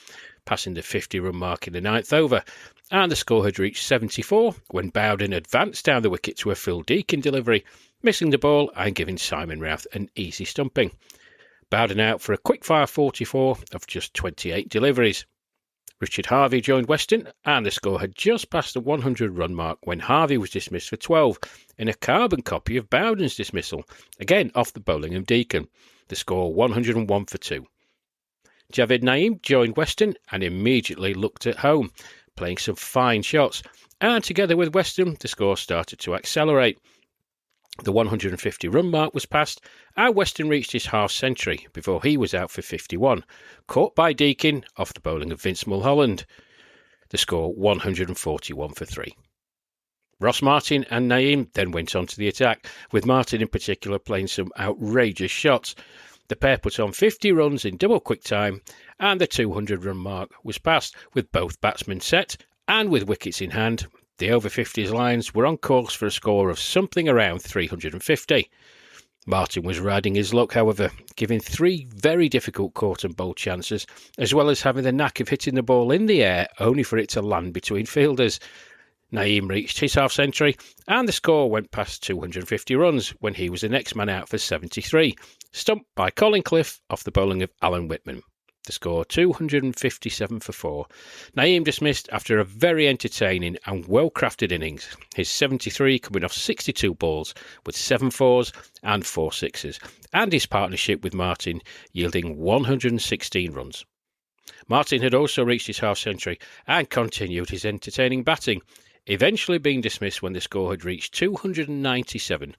passing the 50-run mark in the ninth over, and the score had reached 74 when Bowden advanced down the wicket to a Phil Deacon delivery, missing the ball and giving Simon Routh an easy stumping. Bowden out for a quick-fire 44 of just 28 deliveries. Richard Harvey joined Weston, and the score had just passed the 100-run mark when Harvey was dismissed for 12 in a carbon copy of Bowden's dismissal, again off the bowling of Deacon. The score 101 for 2. Javed Naeem joined Weston and immediately looked at home, playing some fine shots, and together with Weston, the score started to accelerate. The 150-run mark was passed, and Weston reached his half-century before he was out for 51, caught by Deacon off the bowling of Vince Mulholland. The score 141 for 3. Ross Martin and Naeem then went on to the attack, with Martin in particular playing some outrageous shots. The pair put on 50 runs in double quick time, and the 200-run mark was passed with both batsmen set, and with wickets in hand, the over 50s Lions were on course for a score of something around 350. Martin was riding his luck, however, giving 3 very difficult caught and bowled chances, as well as having the knack of hitting the ball in the air only for it to land between fielders. Naeem reached his half-century, and the score went past 250 runs when he was the next man out for 73, stumped by Colin Cliff off the bowling of Alan Whitman. The score 257 for 4. Naeem dismissed after a very entertaining and well-crafted innings, his 73 coming off 62 balls with 7 fours and 4 sixes, and his partnership with Martin yielding 116 runs. Martin had also reached his half-century and continued his entertaining batting, eventually being dismissed when the score had reached 297,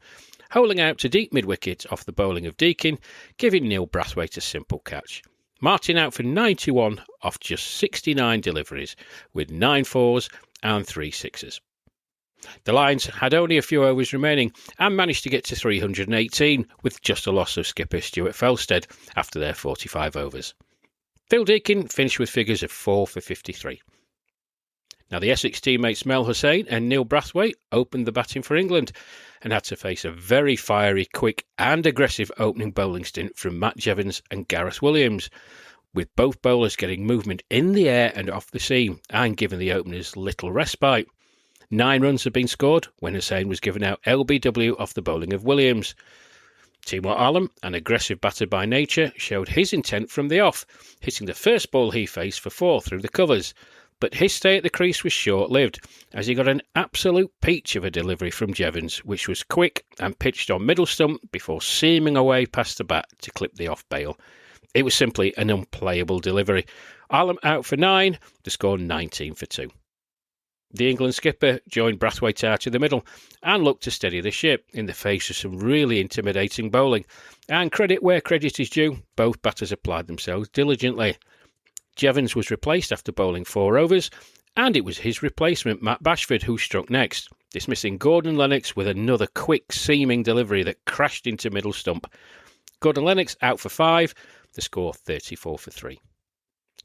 holing out to deep mid-wicket off the bowling of Deakin, giving Neil Brathwaite a simple catch. Martin out for 91 off just 69 deliveries, with 9 fours and 3 sixes. The Lions had only a few overs remaining and managed to get to 318 with just a loss of skipper Stuart Felstead after their 45 overs. Phil Deakin finished with figures of 4 for 53. Now the Essex teammates Mel Hussain and Neil Brathwaite opened the batting for England and had to face a very fiery, quick and aggressive opening bowling stint from Matt Jevons and Gareth Williams, with both bowlers getting movement in the air and off the seam and giving the openers little respite. 9 runs had been scored when Hussain was given out LBW off the bowling of Williams. Timur Alam, an aggressive batter by nature, showed his intent from the off, hitting the first ball he faced for 4 through the covers. But his stay at the crease was short-lived, as he got an absolute peach of a delivery from Jevons, which was quick and pitched on middle stump before seaming away past the bat to clip the off bail. It was simply an unplayable delivery. Alam out for 9, the score 19 for 2. The England skipper joined Brathwaite out of the middle and looked to steady the ship in the face of some really intimidating bowling. And credit where credit is due, both batters applied themselves diligently. Jevons was replaced after bowling 4 overs, and it was his replacement, Matt Bashford, who struck next, dismissing Gordon Lennox with another quick seaming delivery that crashed into middle stump. Gordon Lennox out for 5, the score 34 for 3.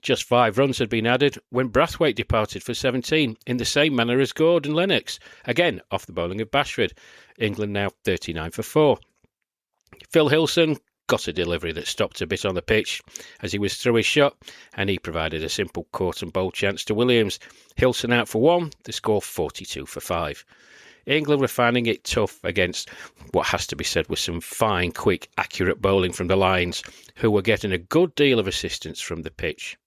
Just 5 runs had been added when Brathwaite departed for 17 in the same manner as Gordon Lennox, again off the bowling of Bashford. England now 39 for 4. Phil Hilson got a delivery that stopped a bit on the pitch as he was through his shot, and he provided a simple court and bowl chance to Williams. Hilson out for 1, the score 42 for 5. England were finding it tough against what has to be said was some fine, quick, accurate bowling from the Lions, who were getting a good deal of assistance from the pitch.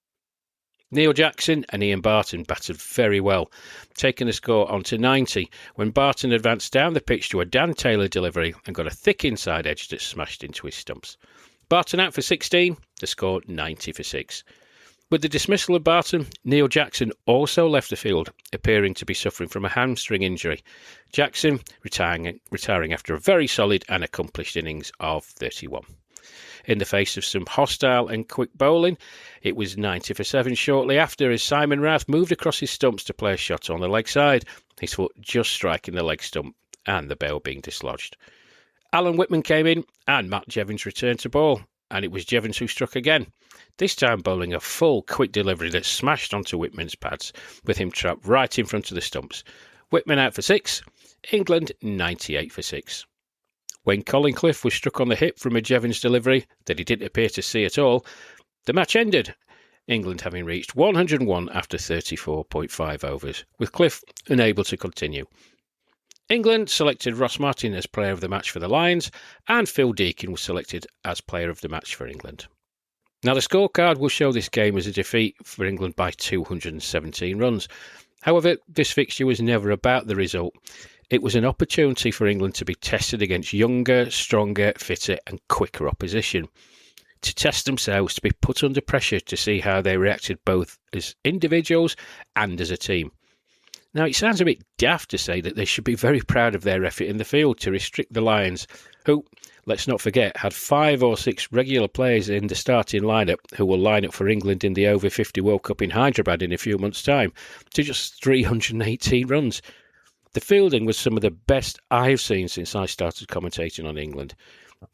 Neil Jackson and Ian Barton batted very well, taking the score on to 90 when Barton advanced down the pitch to a Dan Taylor delivery and got a thick inside edge that smashed into his stumps. Barton out for 16, the score 90 for 6. With the dismissal of Barton, Neil Jackson also left the field, appearing to be suffering from a hamstring injury. Jackson retiring after a very solid and accomplished innings of 31. In the face of some hostile and quick bowling, it was 90 for 7 shortly after as Simon Rath moved across his stumps to play a shot on the leg side, his foot just striking the leg stump and the bail being dislodged. Alan Whitman came in and Matt Jevons returned to bowl, and it was Jevons who struck again, this time bowling a full quick delivery that smashed onto Whitman's pads, with him trapped right in front of the stumps. Whitman out for 6, England 98 for 6. When Colin Cliff was struck on the hip from a Jevons delivery that he didn't appear to see at all, the match ended, England having reached 101 after 34.5 overs, with Cliff unable to continue. England selected Ross Martin as player of the match for the Lions, and Phil Deakin was selected as player of the match for England. Now the scorecard will show this game as a defeat for England by 217 runs. However, this fixture was never about the result. It was an opportunity for England to be tested against younger, stronger, fitter and quicker opposition. To test themselves, to be put under pressure to see how they reacted both as individuals and as a team. Now, it sounds a bit daft to say that they should be very proud of their effort in the field to restrict the Lions, who, let's not forget, had 5 or 6 regular players in the starting lineup who will line up for England in the Over 50 World Cup in Hyderabad in a few months' time, to just 318 runs. The fielding was some of the best I've seen since I started commentating on England.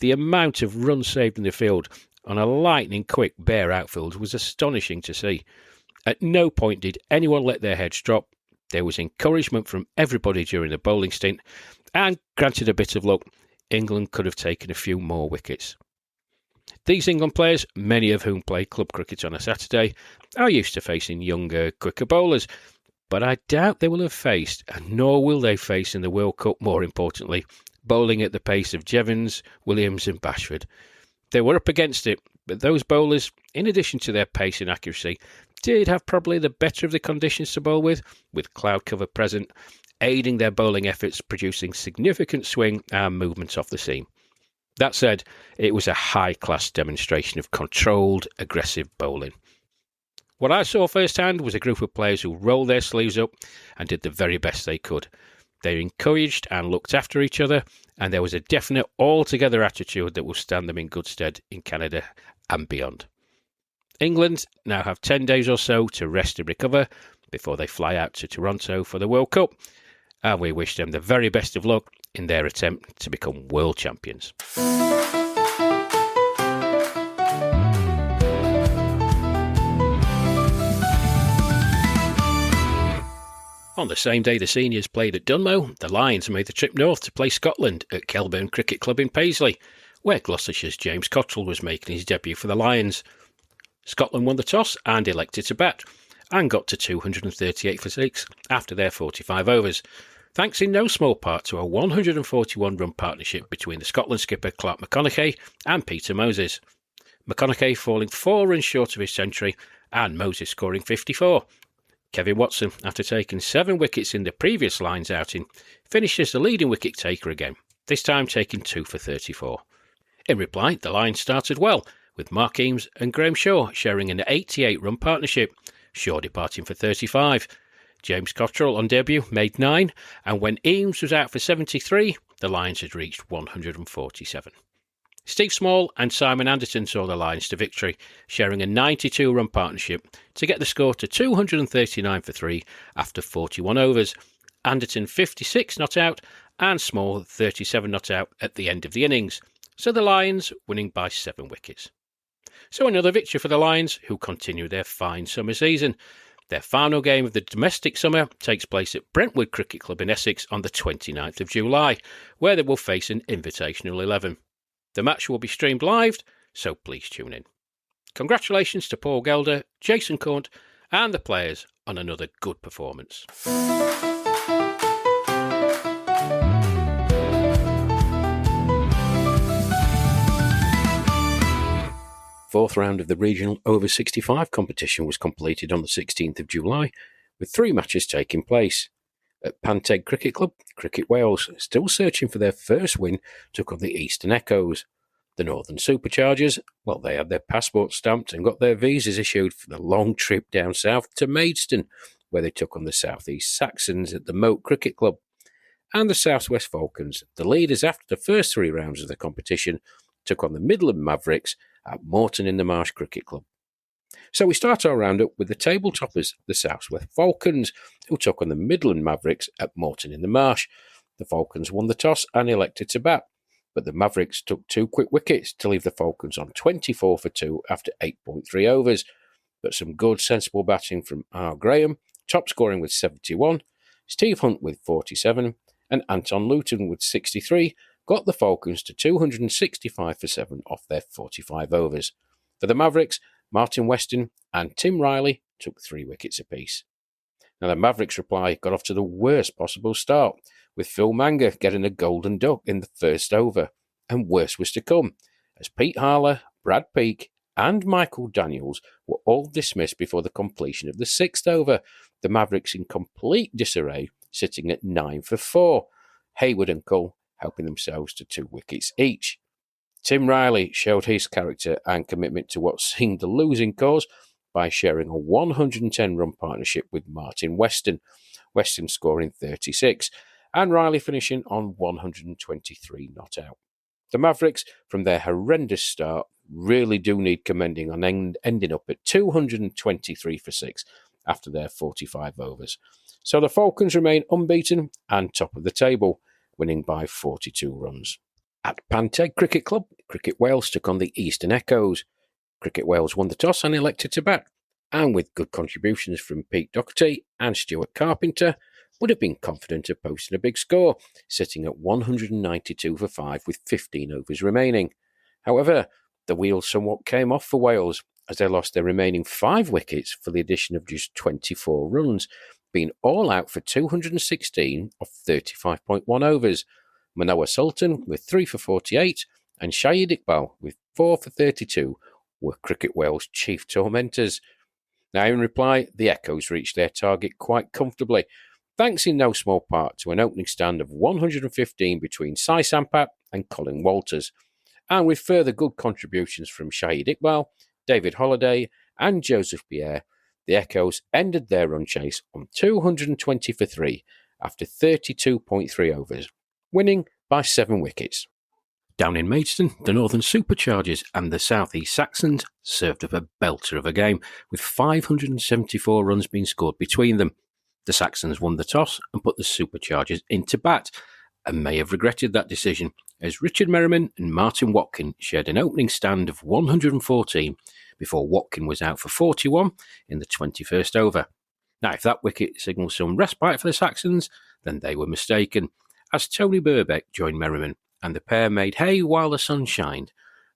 The amount of runs saved in the field on a lightning-quick bare outfield was astonishing to see. At no point did anyone let their heads drop. There was encouragement from everybody during the bowling stint, and granted a bit of luck, England could have taken a few more wickets. These England players, many of whom play club cricket on a Saturday, are used to facing younger, quicker bowlers, but I doubt they will have faced, and nor will they face in the World Cup, more importantly, bowling at the pace of Jevons, Williams and Bashford. They were up against it, but those bowlers, in addition to their pace and accuracy, did have probably the better of the conditions to bowl with cloud cover present, aiding their bowling efforts, producing significant swing and movement off the seam. That said, it was a high-class demonstration of controlled, aggressive bowling. What I saw firsthand was a group of players who rolled their sleeves up and did the very best they could. They encouraged and looked after each other, and there was a definite all-together attitude that will stand them in good stead in Canada and beyond. England now have 10 days or so to rest and recover before they fly out to Toronto for the World Cup, and we wish them the very best of luck in their attempt to become world champions. On the same day the seniors played at Dunmow, the Lions made the trip north to play Scotland at Fairburn Cricket Club in Paisley, where Gloucestershire's James Cottrell was making his debut for the Lions. Scotland won the toss and elected to bat, and got to 238 for 6 after their 45 overs, thanks in no small part to a 141-run partnership between the Scotland skipper Clark McConaughey and Peter Moses. McConaughey falling 4 runs short of his century, and Moses scoring 54. Kevin Watson, after taking 7 wickets in the previous Lions outing, finished as the leading wicket taker again, this time taking 2 for 34. In reply, the Lions started well, with Mark Eames and Graham Shaw sharing an 88-run partnership, Shaw departing for 35. James Cottrell on debut made 9, and when Eames was out for 73, the Lions had reached 147. Steve Small and Simon Anderton saw the Lions to victory, sharing a 92-run partnership to get the score to 239 for 3 after 41 overs. Anderton 56 not out and Small 37 not out at the end of the innings, so the Lions winning by 7 wickets. So another victory for the Lions, who continue their fine summer season. Their final game of the domestic summer takes place at Brentwood Cricket Club in Essex on the 29th of July, where they will face an invitational 11. The match will be streamed live, so please tune in. Congratulations to Paul Gelder, Jason Cunt and the players on another good performance. Fourth round of the regional over 65 competition was completed on the 16th of July, with 3 matches taking place. At Panteg Cricket Club, Cricket Wales, still searching for their first win, took on the Eastern Echoes. The Northern Superchargers, well, they had their passports stamped and got their visas issued for the long trip down south to Maidstone, where they took on the South East Saxons at the Moat Cricket Club. And the South West Falcons, the leaders after the first 3 rounds of the competition, took on the Midland Mavericks at Moreton in the Marsh Cricket Club. So we start our roundup with the table toppers, the South West Falcons, who took on the Midland Mavericks at Moreton in the Marsh. The Falcons won the toss and elected to bat, but the Mavericks took 2 quick wickets to leave the Falcons on 24 for 2 after 8.3 overs. But some good, sensible batting from R. Graham, top scoring with 71, Steve Hunt with 47, and Anton Luton with 63, got the Falcons to 265 for 7 off their 45 overs. For the Mavericks, Martin Weston and Tim Riley took 3 wickets apiece. Now the Mavericks' reply got off to the worst possible start, with Phil Manga getting a golden duck in the first over, and worse was to come, as Pete Harler, Brad Peake and Michael Daniels were all dismissed before the completion of the 6th over, the Mavericks in complete disarray, sitting at 9 for 4, Hayward and Cull helping themselves to 2 wickets each. Tim Riley showed his character and commitment to what seemed a losing cause by sharing a 110-run partnership with Martin Weston, Weston scoring 36, and Riley finishing on 123 not out. The Mavericks, from their horrendous start, really do need commending on ending up at 223 for 6 after their 45 overs. So the Falcons remain unbeaten and top of the table, winning by 42 runs. At Panteg Cricket Club, Cricket Wales took on the Eastern Echoes. Cricket Wales won the toss and elected to bat, and with good contributions from Pete Doherty and Stuart Carpenter, would have been confident of posting a big score, sitting at 192 for 5 with 15 overs remaining. However, the wheels somewhat came off for Wales, as they lost their remaining 5 wickets for the addition of just 24 runs, being all out for 216 off 35.1 overs. Manoa Sultan with 3 for 48 and Shahid Iqbal with 4 for 32 were Cricket Wales' chief tormentors. Now in reply, the Echoes reached their target quite comfortably, thanks in no small part to an opening stand of 115 between Sai Sampat and Colin Walters, and with further good contributions from Shahid Iqbal, David Holliday and Joseph Pierre, the Echoes ended their run chase on 220 for 3 after 32.3 overs, winning by 7 wickets. Down in Maidstone, the Northern Superchargers and the South East Saxons served up a belter of a game, with 574 runs being scored between them. The Saxons won the toss and put the Superchargers into bat, and may have regretted that decision, as Richard Merriman and Martin Watkin shared an opening stand of 114 before Watkin was out for 41 in the 21st over. Now, if that wicket signalled some respite for the Saxons, then they were mistaken, as Tony Birbeck joined Merriman, and the pair made hay while the sun shined.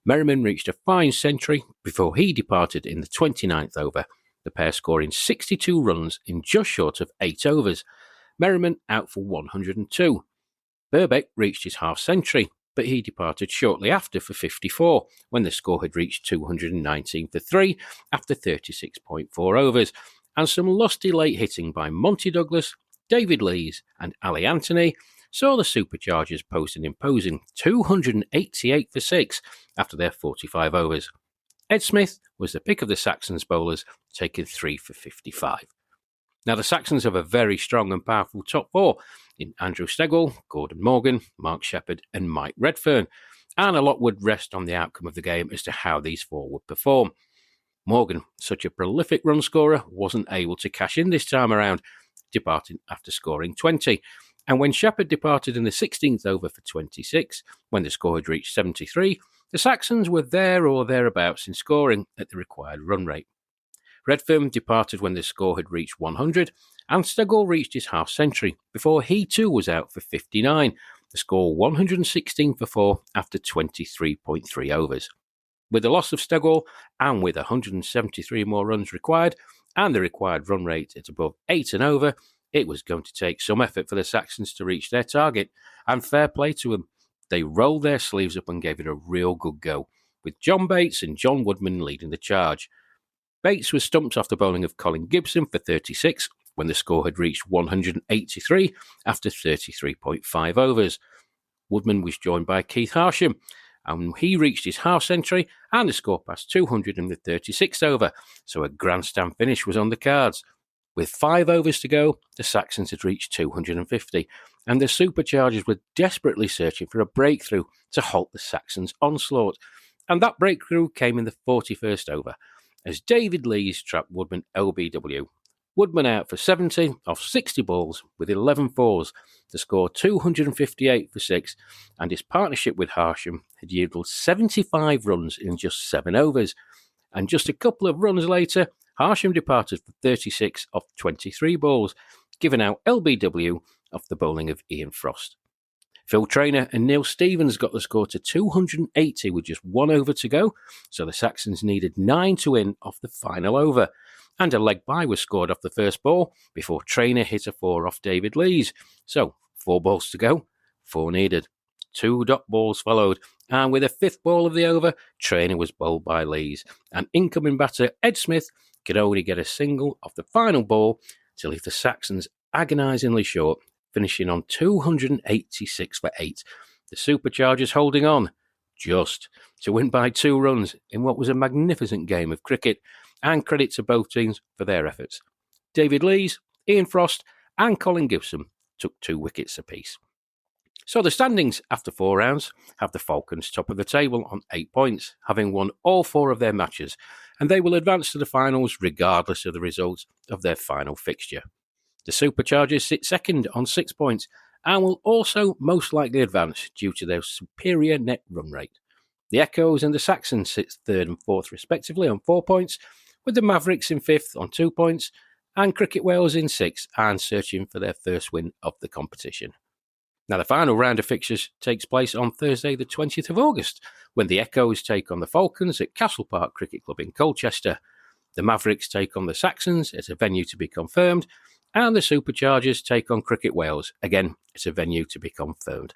Merriman reached a fine century before he departed in the 29th over, the pair scoring 62 runs in just short of 8 overs. Merriman out for 102. Birbeck reached his half-century, but he departed shortly after for 54, when the score had reached 219 for 3 after 36.4 overs, and some lusty late hitting by Monty Douglas, David Lees and Ali Anthony saw the Superchargers post an imposing 288 for 6 after their 45 overs. Ed Smith was the pick of the Saxons bowlers, taking 3 for 55. Now, the Saxons have a very strong and powerful top four in Andrew Steggall, Gordon Morgan, Mark Shepherd and Mike Redfern, and a lot would rest on the outcome of the game as to how these four would perform. Morgan, such a prolific run scorer, wasn't able to cash in this time around, departing after scoring 20. And when Shepherd departed in the 16th over for 26, when the score had reached 73, the Saxons were there or thereabouts in scoring at the required run rate. Redfern departed when the score had reached 100, and Steggall reached his half-century before he too was out for 59, the score 116 for 4 after 23.3 overs. With the loss of Steggall, and with 173 more runs required, and the required run rate at above 8 and over, it was going to take some effort for the Saxons to reach their target, and fair play to them. They rolled their sleeves up and gave it a real good go, with John Bates and John Woodman leading the charge. Bates was stumped off the bowling of Colin Gibson for 36, when the score had reached 183 after 33.5 overs. Woodman was joined by Keith Harsham, and he reached his half-century, and the score passed 200 in the 36th over, so a grandstand finish was on the cards. With 5 overs to go, the Saxons had reached 250, and the Superchargers were desperately searching for a breakthrough to halt the Saxons' onslaught. And that breakthrough came in the 41st over, as David Lees trapped Woodman LBW. Woodman out for 70 off 60 balls with 11 fours to score 258 for 6, and his partnership with Harsham had yielded 75 runs in just 7 overs. And just a couple of runs later, Harsham departed for 36 off 23 balls, giving out LBW off the bowling of Ian Frost. Phil Traynor and Neil Stevens got the score to 280 with just 1 over to go, so the Saxons needed 9 to win off the final over. And a leg bye was scored off the first ball before Traynor hit a 4 off David Lees. So 4 balls to go, 4 needed. 2 dot balls followed, and with a 5th ball of the over, Traynor was bowled by Lees, and incoming batter Ed Smith could only get a single off the final ball to leave the Saxons agonisingly short, finishing on 286 for 8. The Superchargers holding on, just, to win by 2 runs in what was a magnificent game of cricket, and credit to both teams for their efforts. David Lees, Ian Frost and Colin Gibson took 2 wickets apiece. So the standings after 4 rounds have the Falcons top of the table on 8 points, having won all 4 of their matches, and they will advance to the finals regardless of the results of their final fixture. The Superchargers sit second on 6 points and will also most likely advance due to their superior net run rate. The Echoes and the Saxons sit 3rd and 4th respectively on 4 points, with the Mavericks in 5th on 2 points, and Cricket Wales in 6th and searching for their first win of the competition. Now, the final round of fixtures takes place on Thursday, the 20th of August, when the Echoes take on the Falcons at Castle Park Cricket Club in Colchester. The Mavericks take on the Saxons at a venue to be confirmed, and the Superchargers take on Cricket Wales, again at a venue to be confirmed.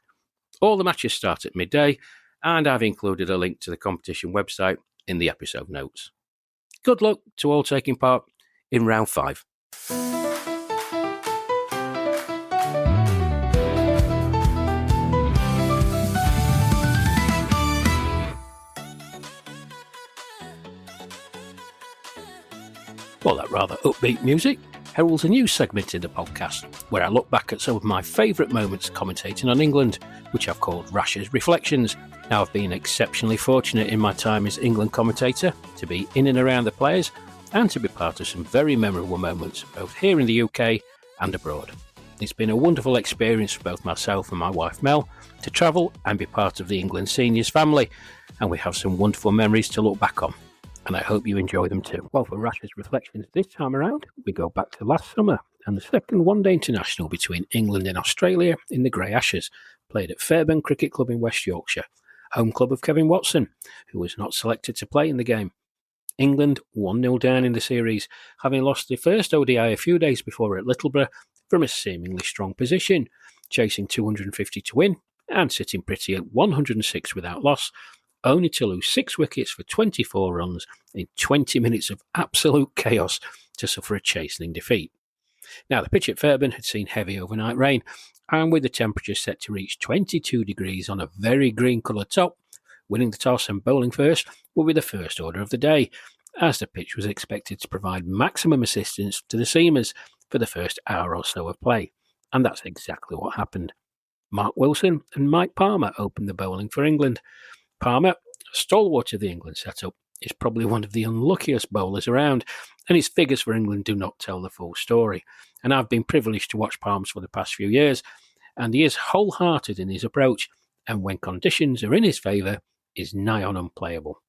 All the matches start at midday, and I've included a link to the competition website in the episode notes. Good luck to all taking part in round 5. Well, that rather upbeat music heralds a new segment in the podcast where I look back at some of my favourite moments commentating on England, which I've called Rash's Reflections. Now, I've been exceptionally fortunate in my time as England commentator to be in and around the players and to be part of some very memorable moments both here in the UK and abroad. It's been a wonderful experience for both myself and my wife Mel to travel and be part of the England seniors family, and we have some wonderful memories to look back on, and I hope you enjoy them too. Well, for Rash's Reflections this time around, we go back to last summer and the second one-day international between England and Australia in the Grey Ashes, played at Fairburn Cricket Club in West Yorkshire, home club of Kevin Watson, who was not selected to play in the game. England 1-0 down in the series, having lost the first ODI a few days before at Littleborough from a seemingly strong position, chasing 250 to win and sitting pretty at 106 without loss, only to lose 6 wickets for 24 runs in 20 minutes of absolute chaos to suffer a chastening defeat. Now, the pitch at Fairburn had seen heavy overnight rain, and with the temperature set to reach 22 degrees on a very green-coloured top, winning the toss and bowling first will be the first order of the day, as the pitch was expected to provide maximum assistance to the seamers for the first hour or so of play. And that's exactly what happened. Mark Wilson and Mike Palmer opened the bowling for England. Palmer, stalwart of the England setup, is probably one of the unluckiest bowlers around, and his figures for England do not tell the full story. And I've been privileged to watch Palms for the past few years, and he is wholehearted in his approach, and when conditions are in his favour, is nigh on unplayable.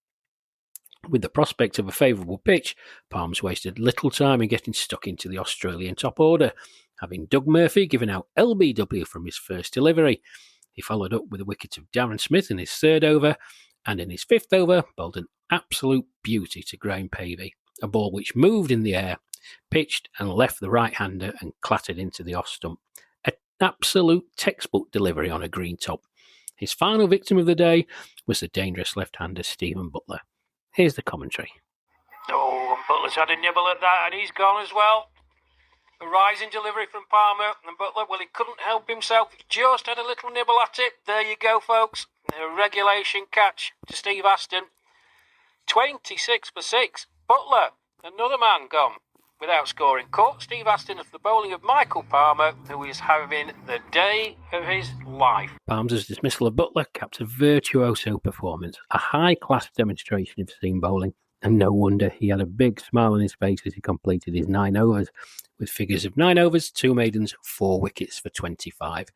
With the prospect of a favourable pitch, Palms wasted little time in getting stuck into the Australian top order, having Doug Murphy given out LBW from his first delivery. He followed up with a wicket of Darren Smith in his third over, and in his fifth over bowled an absolute beauty to Graham Pavey, a ball which moved in the air, pitched and left the right-hander and clattered into the off stump. An absolute textbook delivery on a green top. His final victim of the day was the dangerous left-hander Stephen Butler. Here's the commentary. Oh, and Butler's had a nibble at that, and he's gone as well. A rising delivery from Palmer, and Butler, well, he couldn't help himself. He just had a little nibble at it. There you go, folks. A regulation catch to Steve Aston. 26 for 6. Butler, another man gone without scoring. Caught Steve Aston off the bowling of Michael Palmer, who is having the day of his life. Palmer's dismissal of Butler capped a virtuoso performance, a high-class demonstration of seam bowling, and no wonder he had a big smile on his face as he completed his 9 overs, with figures of 9 overs, 2 maidens, 4 wickets for 25.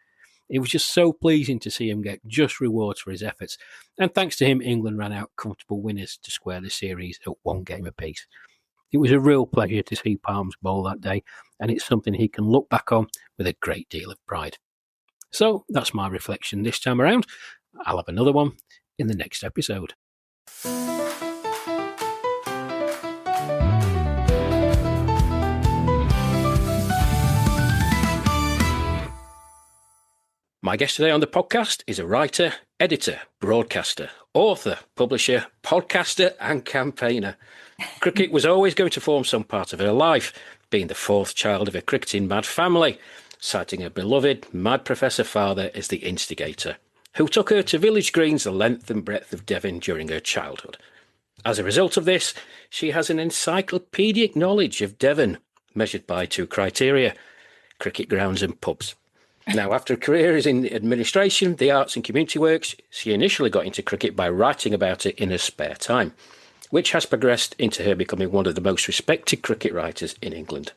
It was just so pleasing to see him get just rewards for his efforts, and thanks to him, England ran out comfortable winners to square the series at 1 game apiece. It was a real pleasure to see Palms bowl that day, and it's something he can look back on with a great deal of pride. So that's my reflection this time around. I'll have another one in the next episode. My guest today on the podcast is a writer, editor, broadcaster, author, publisher, podcaster and campaigner. Cricket was always going to form some part of her life, being the 4th child of a cricketing mad family, citing her beloved mad professor father as the instigator, who took her to village greens the length and breadth of Devon during her childhood. As a result of this, she has an encyclopedic knowledge of Devon, measured by 2 criteria: cricket grounds and pubs. Now, after a career in administration, the arts and community works, she initially got into cricket by writing about it in her spare time, which has progressed into her becoming one of the most respected cricket writers in England.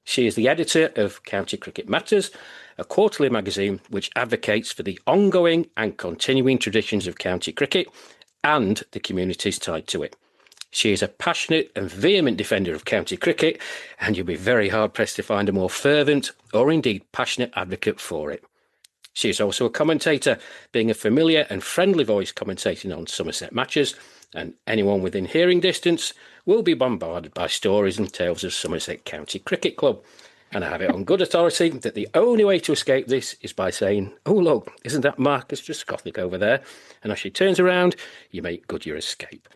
She is the editor of County Cricket Matters, a quarterly magazine which advocates for the ongoing and continuing traditions of county cricket and the communities tied to it. She is a passionate and vehement defender of county cricket, and you'll be very hard-pressed to find a more fervent or indeed passionate advocate for it. She is also a commentator, being a familiar and friendly voice commentating on Somerset matches, and anyone within hearing distance will be bombarded by stories and tales of Somerset County Cricket Club. And I have it on good authority that the only way to escape this is by saying, "Oh, look, isn't that Marcus Trescothick over there?" And as she turns around, you make good your escape.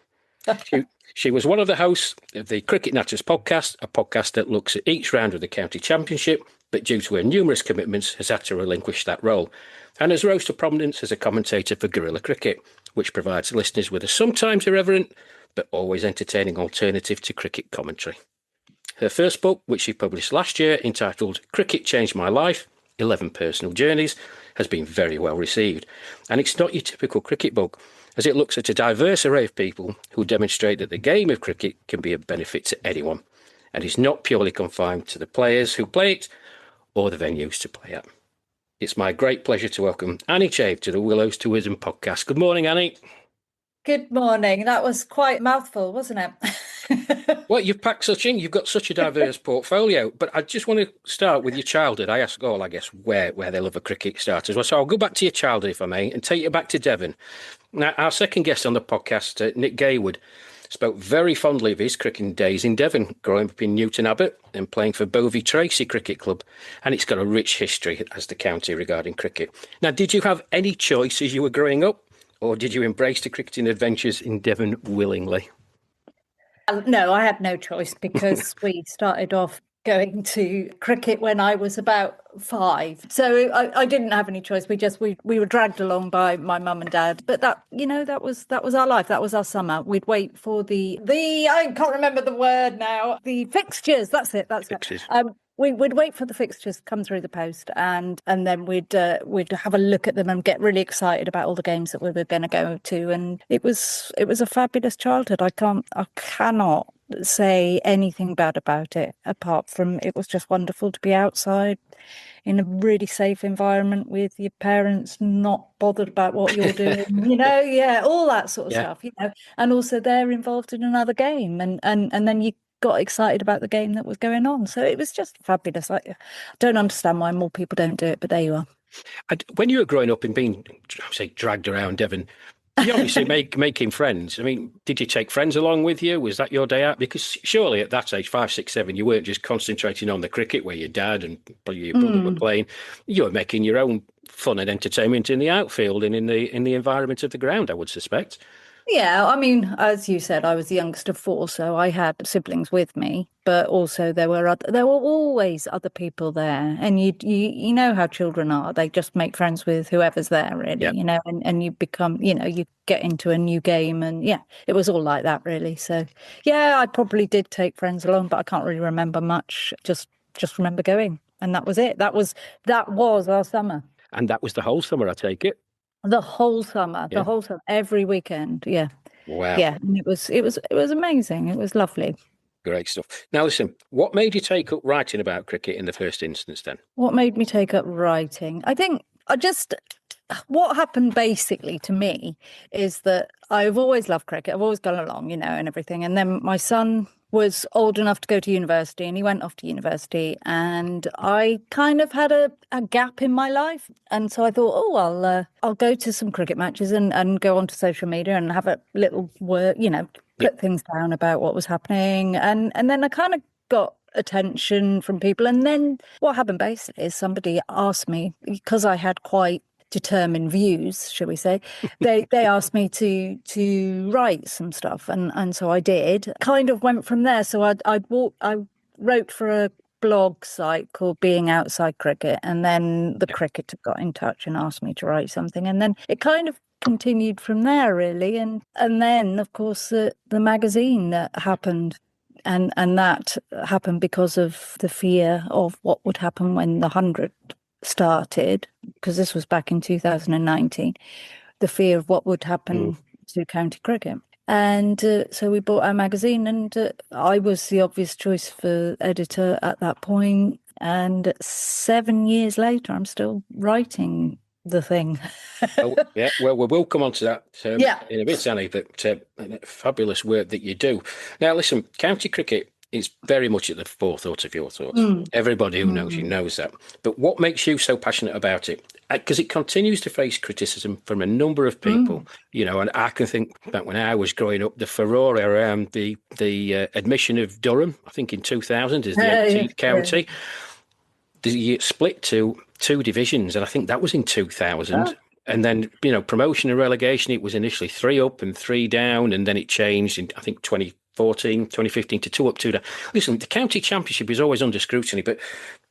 She was one of the hosts of the Cricket Natters podcast, a podcast that looks at each round of the county championship, but due to her numerous commitments has had to relinquish that role, and has rose to prominence as a commentator for Guerrilla Cricket, which provides listeners with a sometimes irreverent but always entertaining alternative to cricket commentary. Her first book, which she published last year, entitled Cricket Changed My Life, 11 Personal Journeys, has been very well received. And it's not your typical cricket book, as it looks at a diverse array of people who demonstrate that the game of cricket can be of benefit to anyone, and is not purely confined to the players who play it or the venues to play at. It's my great pleasure to welcome Annie Chave to the Willows to Wisdom podcast. Good morning, Annie. Good morning. That was quite a mouthful, wasn't it? Well, you've packed you've got such a diverse portfolio, but I just want to start with your childhood. I ask all, I guess, where their love of cricket started. Well, so I'll go back to your childhood, if I may, and take you back to Devon. Now, our second guest on the podcast, Nick Gaywood, spoke very fondly of his cricketing days in Devon, growing up in Newton Abbot and playing for Bovey Tracy Cricket Club. And it's got a rich history as the county regarding cricket. Now, did you have any choice as you were growing up, or did you embrace the cricketing adventures in Devon willingly? No, I had no choice because we started off going to cricket when I was about 5. So I didn't have any choice. We were dragged along by my mum and dad. But that was our life. That was our summer. We'd wait for the I can't remember the word now. The fixtures. That's it. Fixtures. We'd wait for the fixtures to come through the post, and then we'd have a look at them and get really excited about all the games that we were going to go to. And it was a fabulous childhood. I cannot say anything bad about it, apart from it was just wonderful to be outside in a really safe environment with your parents not bothered about what you're doing, all that sort of stuff, and also they're involved in another game, and then you got excited about the game that was going on. So it was just fabulous. I don't understand why more people don't do it, but there you are. When you were growing up and being, dragged around Devon, you obviously making friends. I mean, did you take friends along with you? Was that your day out? Because surely at that age, 5, 6, 7, you weren't just concentrating on the cricket where your dad and your brother were playing. You were making your own fun and entertainment in the outfield and in the environment of the ground, I would suspect. Yeah, I mean, as you said, I was the youngest of 4, so I had siblings with me, but also there were always other people there, and you know how children are; they just make friends with whoever's there, really, and you become, you get into a new game, and it was all like that, really. So, I probably did take friends along, but I can't really remember much. Just remember going, and that was it. That was our summer, and that was the whole summer, I take it. The whole summer, every weekend. Yeah. Wow. Yeah. And it was amazing. It was lovely. Great stuff. Now, listen, what made you take up writing about cricket in the first instance then? What made me take up writing? I think what happened basically to me is that I've always loved cricket. I've always gone along, and everything. And then my son was old enough to go to university, and he went off to university, and I kind of had a gap in my life. And so I thought, I'll go to some cricket matches and go onto social media and have a little word, put things down about what was happening. And then I kind of got attention from people. And then what happened basically is somebody asked me, because I had quite determined views, shall we say, they asked me to write some stuff, and so I did. Kind of went from there. So I wrote for a blog site called Being Outside Cricket, and then the cricketer got in touch and asked me to write something, and then it kind of continued from there, really. And then of course the magazine that happened. And that happened because of the fear of what would happen when the 100 started, because this was back in 2019, the fear of what would happen to county cricket. And so we bought our magazine, and I was the obvious choice for editor at that point. And 7 years later, I'm still writing the thing. Well, we will come on to that in a bit, Annie, but fabulous work that you do. Now, listen, county cricket is very much at the forethought of your thoughts. Everybody who knows you knows that. But what makes you so passionate about it? Because it continues to face criticism from a number of people, and I can think back when I was growing up, the furore around the admission of Durham, I think in 2000, as the 18th county. The split to 2 divisions, and I think that was in 2000. And then, promotion and relegation, it was initially 3 up and 3 down, and then it changed in, I think, 2014, 2015 to 2 up, 2 down. Listen, the county championship is always under scrutiny, but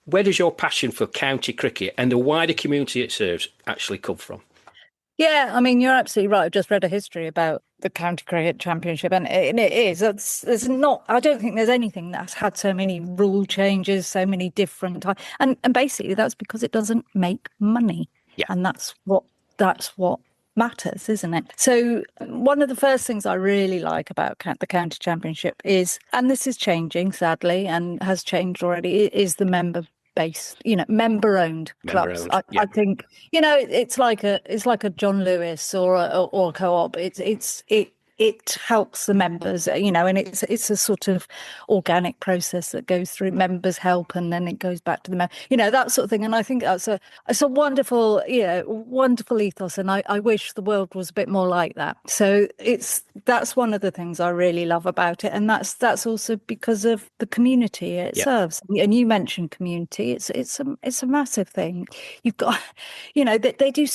where does your passion for county cricket and the wider community it serves actually come from? Yeah, I mean, you're absolutely right. I've just read a history about the county cricket championship, and it is. There's not. I don't think there's anything that's had so many rule changes, so many different and basically that's because it doesn't make money, and that's what matters, isn't it? So one of the first things I really like about the county championship is, and this is changing sadly and has changed already, is the member-based, member-owned clubs. I think it's like a John Lewis or a co-op. It helps the members, and it's a sort of organic process that goes through. Members help, and then it goes back to the that sort of thing. And I think it's a wonderful, wonderful ethos. And I wish the world was a bit more like that. So that's one of the things I really love about it, and that's also because of the community it serves. And you mentioned community; it's a massive thing. You've got, they do.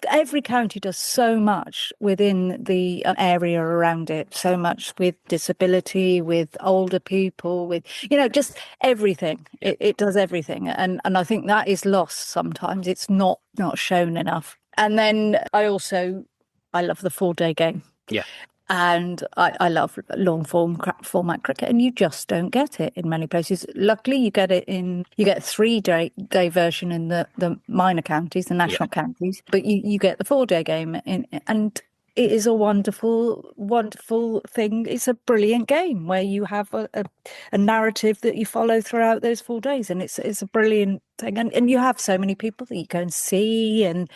Every county does so much within the area around it, so much with disability, with older people, with, just everything. It does everything. And I think that is lost sometimes. It's not shown enough. And then I love the 4-day game. Yeah. And I love long format cricket, and you just don't get it in many places. Luckily, you get 3-day version in the minor counties, the national counties, but you get the 4-day game and it is a wonderful, wonderful thing. It's a brilliant game where you have a narrative that you follow throughout those 4 days, and it's a brilliant thing. And you have so many people that you go and see and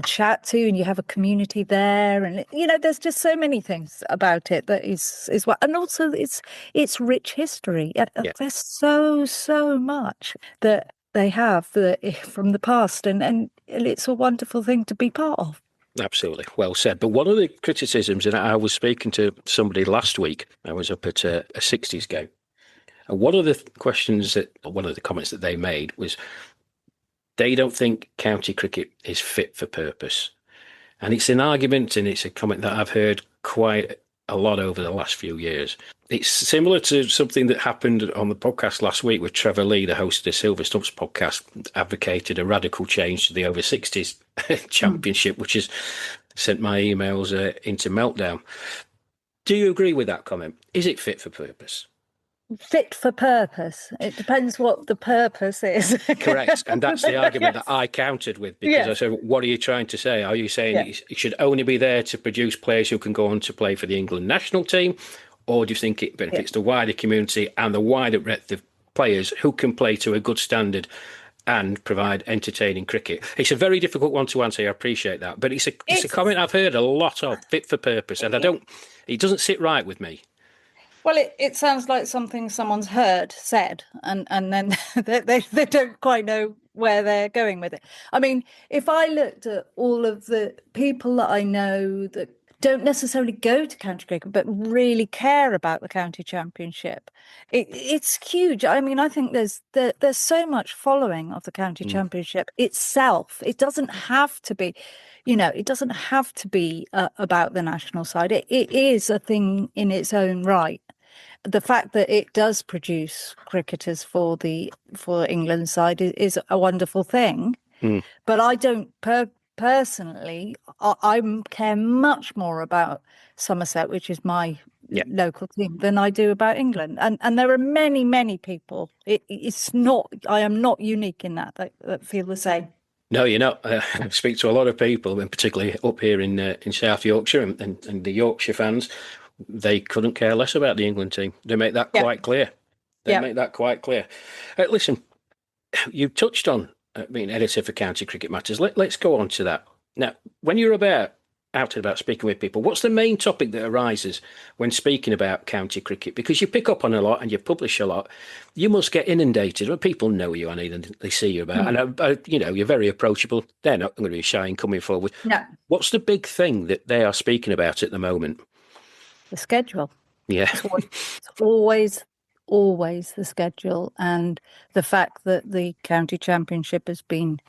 chat to, and you have a community there, and there's just so many things about it that is what, and also it's rich history. There's so much that they have from the past, and it's a wonderful thing to be part of. Absolutely. Well said. But one of the criticisms, and I was speaking to somebody last week, I was up at a 60s game, and one of the comments that they made was they don't think county cricket is fit for purpose. And it's an argument, and it's a comment that I've heard quite a lot over the last few years. It's similar to something that happened on the podcast last week with Trevor Lee, the host of the Silver Stumps podcast, advocated a radical change to the over 60s championship, which has sent my emails into meltdown. Do you agree with that comment? Is it fit for purpose? Fit for purpose. It depends what the purpose is. Correct. And that's the argument that I countered with, because I said, what are you trying to say? Are you saying it should only be there to produce players who can go on to play for the England national team? Or do you think it benefits the wider community and the wider breadth of players who can play to a good standard and provide entertaining cricket? It's a very difficult one to answer. I appreciate that. But it's a comment I've heard a lot of, fit for purpose. And it doesn't sit right with me. Well, it sounds like something someone's said, and then they don't quite know where they're going with it. I mean, if I looked at all of the people that I know that don't necessarily go to county cricket but really care about the county championship, it's huge. I mean, I think there's so much following of the county championship itself. It doesn't have to be, it doesn't have to be about the national side. It is a thing in its own right. The fact that it does produce cricketers for the England side is a wonderful thing. But I don't personally. I care much more about Somerset, which is my local team, than I do about England. And there are many people. It's not. I am not unique in that feel the same. No, you're not. I speak to a lot of people, and particularly up here in South Yorkshire and the Yorkshire fans. They couldn't care less about the England team. They make that quite clear. Make that quite clear. Listen, you touched on being editor for County Cricket Matters. Let's go on to that. Now, when you're out and about speaking with people, what's the main topic that arises when speaking about county cricket? Because you pick up on a lot and you publish a lot. You must get inundated. Well, people know you, Annie, and they see you about. And, you're very approachable. They're not going to be shy in coming forward. No. What's the big thing that they are speaking about at the moment? The schedule. Yeah. It's always the schedule, and the fact that the county championship has been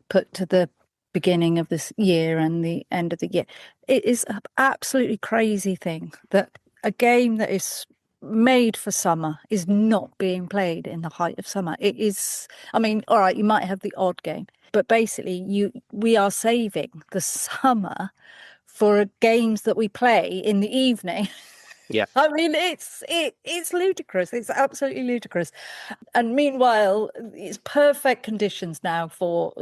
put to the beginning of this year and the end of the year. It is an absolutely crazy thing that a game that is made for summer is not being played in the height of summer. It is, I mean, all right, you might have the odd game, but basically we are saving the summer for games that we play in the evening. Yeah. I mean, it's ludicrous. It's absolutely ludicrous. And meanwhile, it's perfect conditions now for,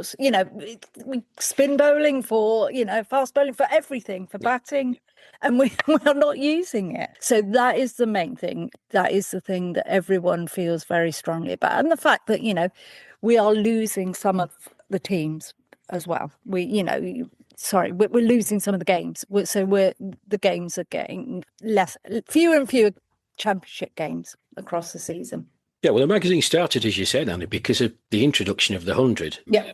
we spin bowling, for, fast bowling, for everything, for batting, and we're not using it. So that is the main thing. That is the thing that everyone feels very strongly about. And the fact that, we are losing some of the teams as well. We're losing some of the games. The games are getting fewer and fewer championship games across the season. Yeah, well, the magazine started, as you said, Annie, because of the introduction of the 100. Yeah.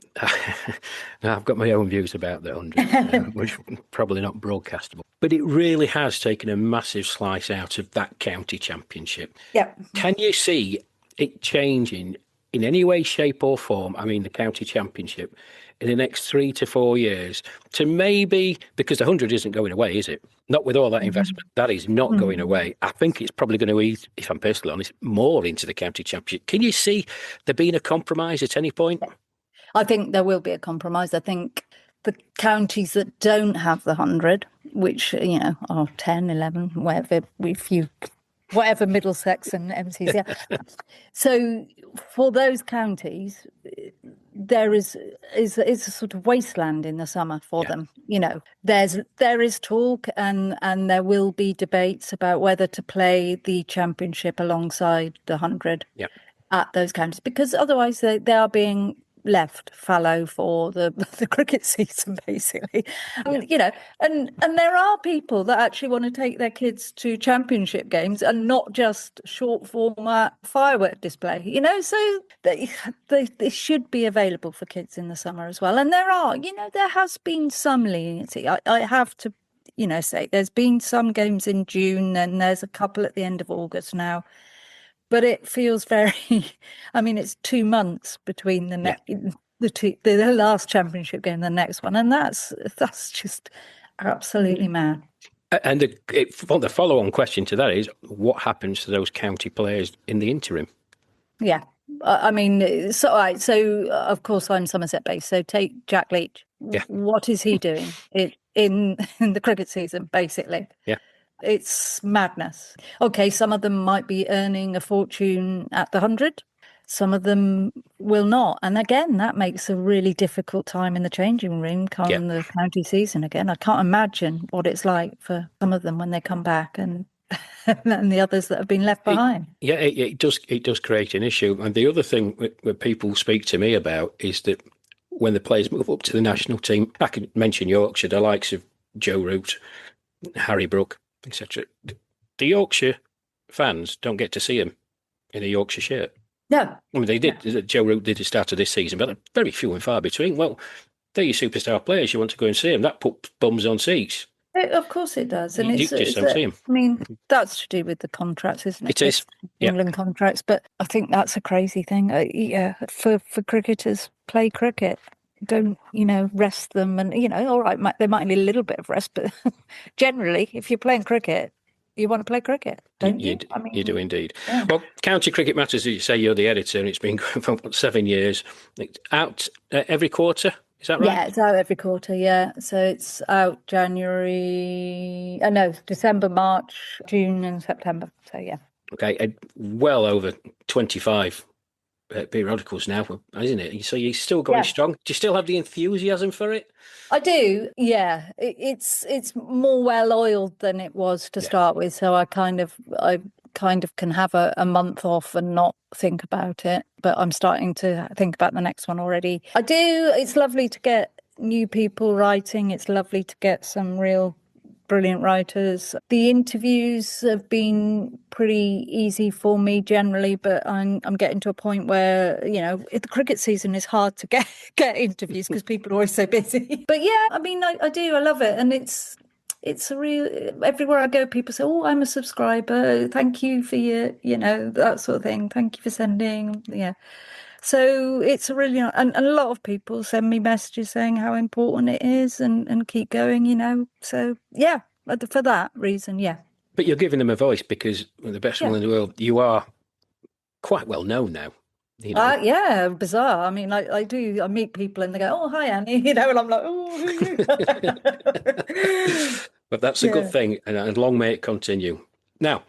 Now, I've got my own views about the 100, which are probably not broadcastable. But it really has taken a massive slice out of that county championship. Yeah. Can you see it changing in any way, shape or form, the county championship, in the next 3 to 4 years to maybe, because the 100 isn't going away, is it? Not with all that investment. That is not going away. I think it's probably going to ease, if I'm personally honest, more into the county championship. Can you see there being a compromise at any point? I think there will be a compromise. I think the counties that don't have the 100, which, are 10, 11, whatever Middlesex and MCs. Yeah. So for those counties, there is a sort of wasteland in the summer for them. There is talk and there will be debates about whether to play the championship alongside the 100 at those counties, because otherwise they are being left fallow for the cricket season, basically. And there are people that actually want to take their kids to championship games and not just short format firework display, so they should be available for kids in the summer as well. And there has been some leniency. I have to say there's been some games in June and there's a couple at the end of August now. But it feels very, it's 2 months between the last championship game and the next one. And that's just absolutely mad. And the follow-on question to that is, what happens to those county players in the interim? Yeah. So of course I'm Somerset based. So take Jack Leach. Yeah. What is he doing in the cricket season, basically? Yeah. It's madness. Okay, some of them might be earning a fortune at the 100. Some of them will not. And again, that makes a really difficult time in the changing room come the county season again. I can't imagine what it's like for some of them when they come back and the others that have been left behind. It does create an issue. And the other thing that people speak to me about is that when the players move up to the national team, I can mention Yorkshire, the likes of Joe Root, Harry Brook, etc. The Yorkshire fans don't get to see him in a Yorkshire shirt. No. They did. Yeah. Joe Root did the start of this season, but very few and far between. Well, they're your superstar players. You want to go and see them. That puts bums on seats. Of course it does. And you just don't see them. That's to do with the contracts, isn't it? It is. England contracts. But I think that's a crazy thing. For cricketers, play cricket. Don't, rest them. And, all right, they might need a little bit of rest, but generally, if you're playing cricket, you want to play cricket, don't you? You do indeed. Yeah. Well, County Cricket Matters, as you say, you're the editor, and it's been going for 7 years. It's out every quarter, is that right? Yeah, it's out every quarter, yeah. So it's out December, March, June and September. So, yeah. Okay, well over 25 periodicals now, isn't it? So you're still going strong. Do you still have the enthusiasm for it? I do, yeah. It's more well oiled than it was to start with. So I kind of can have a month off and not think about it. But I'm starting to think about the next one already. I do. It's lovely to get new people writing. It's lovely to get some real brilliant writers. The interviews have been pretty easy for me generally, but I'm getting to a point where, the cricket season is hard to get interviews because people are always so busy. But yeah, I do. I love it. And it's a real, everywhere I go, people say, oh, I'm a subscriber. Thank you for your, that sort of thing. Thank you for sending. Yeah. So it's a really, and a lot of people send me messages saying how important it is and keep going, So, yeah, for that reason, yeah. But you're giving them a voice because the best one in the world, you are quite well known now. You know, Yeah, bizarre. I mean, I meet people and they go, "Oh, hi, Annie," and I'm like, "Oh, who are you?" but that's a good Yeah. thing, and long may it continue. Now,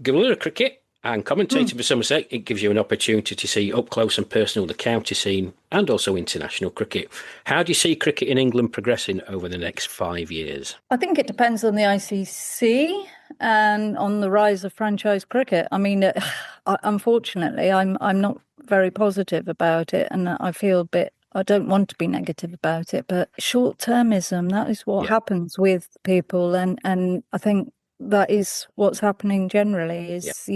Guerrilla Cricket and commentating for Somerset, it gives you an opportunity to see up close and personal the county scene and also international cricket. How do you see cricket in England progressing over the next 5 years? I think it depends on the ICC and on the rise of franchise cricket. I mean, unfortunately, I'm not very positive about it, and I feel a bit. I don't want to be negative about it, but short-termism, that is what happens with people, and I think that is what's happening generally. Is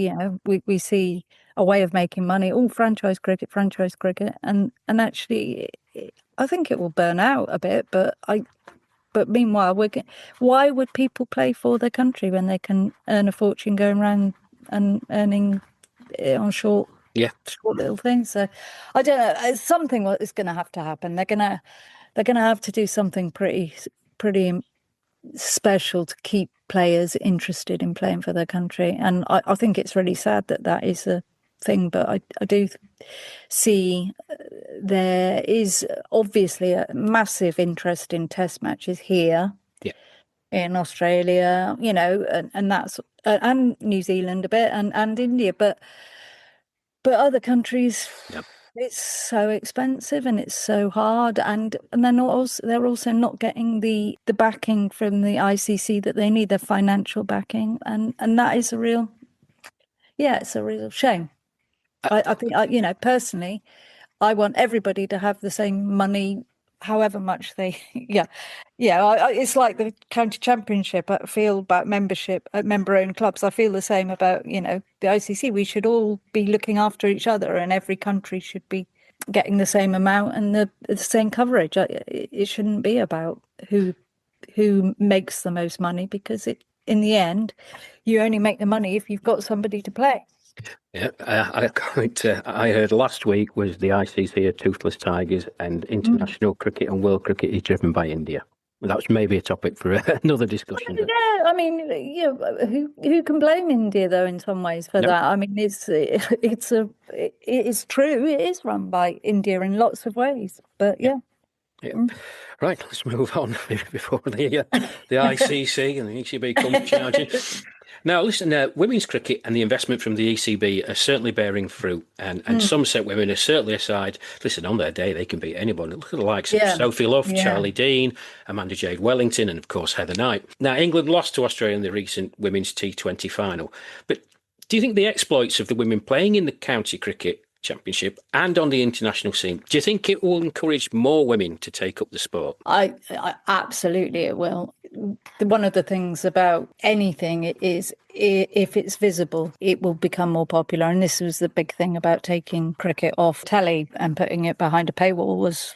we see a way of making money, all franchise cricket, and actually, I think it will burn out a bit, But meanwhile, why would people play for their country when they can earn a fortune going around and earning it on short little things? So I don't know. It's something that is going to have to happen. They're gonna have to do something pretty special to keep players interested in playing for their country. And I think it's really sad that is a thing. But I do see there is obviously a massive interest in test matches here in Australia, and that's and New Zealand a bit and India, but other countries, it's so expensive and it's so hard, and they're also not getting the backing from the ICC that they need, the financial backing, and that is it's a real shame. I think personally, I want everybody to have the same money, however much they. It's like the county championship. I feel about membership at member-owned clubs. I feel the same about the ICC. We should all be looking after each other, and every country should be getting the same amount and the same coverage. It shouldn't be about who makes the most money, because in the end, you only make the money if you've got somebody to play. Yeah, I heard last week was the ICC are toothless tigers, and international cricket and world cricket is driven by India. That was maybe a topic for another discussion. Yeah, I mean, who can blame India though in some ways for that? I mean, it is true. It is run by India in lots of ways, but yeah. Right, let's move on before the ICC and the ECB come charging. Now, listen, women's cricket and the investment from the ECB are certainly bearing fruit, and Somerset women are certainly a side. Listen, on their day, they can beat anyone. Look at the likes of Sophie Love, Charlie Dean, Amanda Jade Wellington, and of course Heather Knight. Now, England lost to Australia in the recent women's T20 final, but do you think the exploits of the women playing in the county cricket championship and on the international scene, do you think it will encourage more women to take up the sport? I absolutely it will. One of the things about anything is if it's visible, it will become more popular. And this was the big thing about taking cricket off telly and putting it behind a paywall, was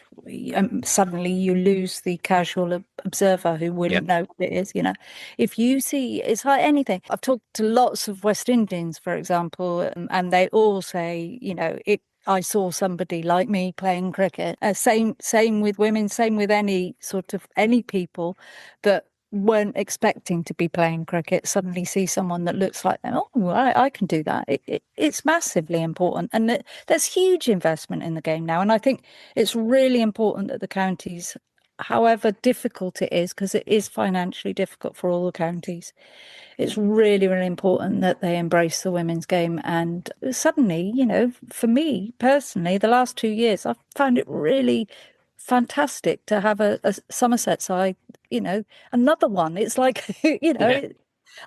suddenly you lose the casual observer who wouldn't know what it is. If you see, it's like anything. I've talked to lots of West Indians, for example, and they all say, I saw somebody like me playing cricket. Same with women, same with any people that weren't expecting to be playing cricket, suddenly see someone that looks like them. Oh, I can do that. It's massively important. And there's huge investment in the game now. And I think it's really important that the counties, however difficult it is, because it is financially difficult for all the counties, it's really, really important that they embrace the women's game. And suddenly, for me personally, the last 2 years, I've found it really fantastic to have a Somerset side, another one. It's like, and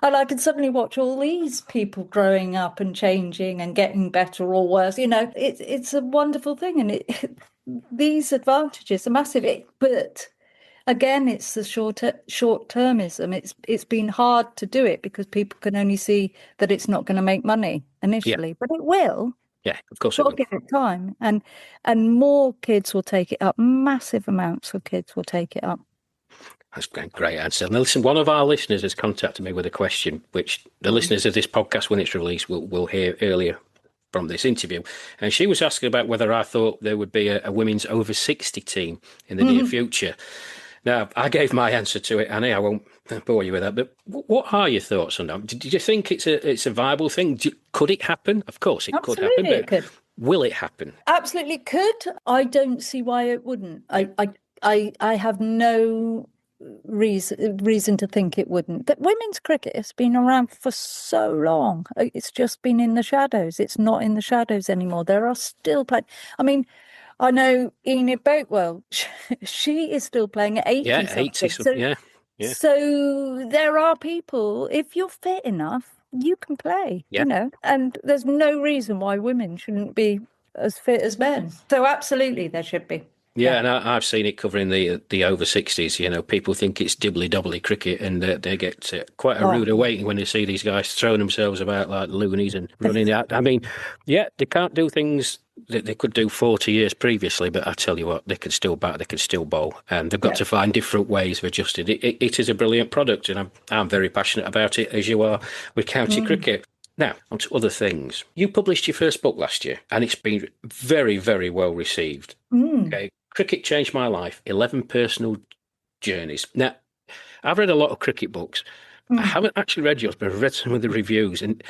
I can suddenly watch all these people growing up and changing and getting better or worse. It's a wonderful thing. And these advantages are massive. But again, it's the short-termism. It's been hard to do it because people can only see that it's not going to make money initially, but it will. Yeah, of course. Got to give it time, and more kids will take it up. Massive amounts of kids will take it up. That's a great answer. Now, listen, one of our listeners has contacted me with a question, which the listeners of this podcast, when it's released, will hear earlier from this interview. And she was asking about whether I thought there would be a women's over 60 team in the near future. Now, I gave my answer to it, Annie. I won't bore you with that. But what are your thoughts on that? Do you think it's a viable thing? Could it happen? Of course, it could happen. It could. Will it happen? Absolutely could. I don't see why it wouldn't. I have no reason to think it wouldn't. That women's cricket has been around for so long. It's just been in the shadows. It's not in the shadows anymore. There are still playing. I mean, I know Enid Boatwell. She is still playing at 80 Yeah, something. 80 something. Yeah. So there are people, if you're fit enough, you can play, Yeah. and there's no reason why women shouldn't be as fit as men. So absolutely there should be. Yeah, and I've seen it covering the over 60s. People think it's dibbly-dobbly cricket, and they get quite a rude awakening when they see these guys throwing themselves about like loonies and running out. I mean, yeah, they can't do things that they could do 40 years previously, but I tell you what, they can still bat, they can still bowl, and they've got to find different ways of adjusting. It is a brilliant product, and I'm very passionate about it, as you are with county cricket. Now, on to other things. You published your first book last year, and it's been very, very well received. Okay. Cricket Changed My Life, 11 Personal Journeys. Now, I've read a lot of cricket books. I haven't actually read yours, but I've read some of the reviews, and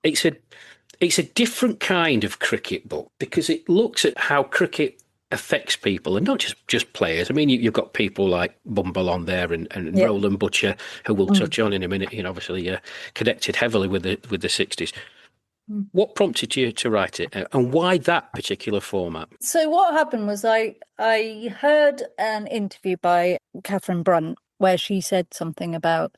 it's a different kind of cricket book because it looks at how cricket affects people, and not just players. I mean, you've got people like Bumble on there and Roland Butcher, who we'll touch on in a minute, obviously connected heavily with the 60s. What prompted you to write it, and why that particular format? So what happened was I heard an interview by Catherine Brunt where she said something about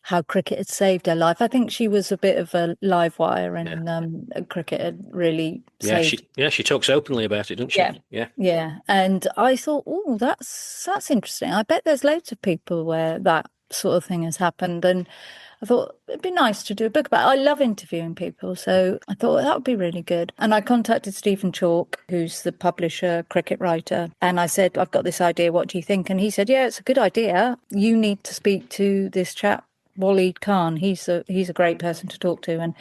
how cricket had saved her life. I think she was a bit of a live wire, and cricket had really saved. She talks openly about it, doesn't she? Yeah. And I thought, oh, that's interesting. I bet there's loads of people where that sort of thing has happened, and I thought it'd be nice to do a book about it. I love interviewing people, so I thought that would be really good. And I contacted Stephen Chalk, who's the publisher, cricket writer, and I said, I've got this idea, what do you think? And he said, yeah, it's a good idea. You need to speak to this chap, Waleed Khan. He's a great person to talk to. And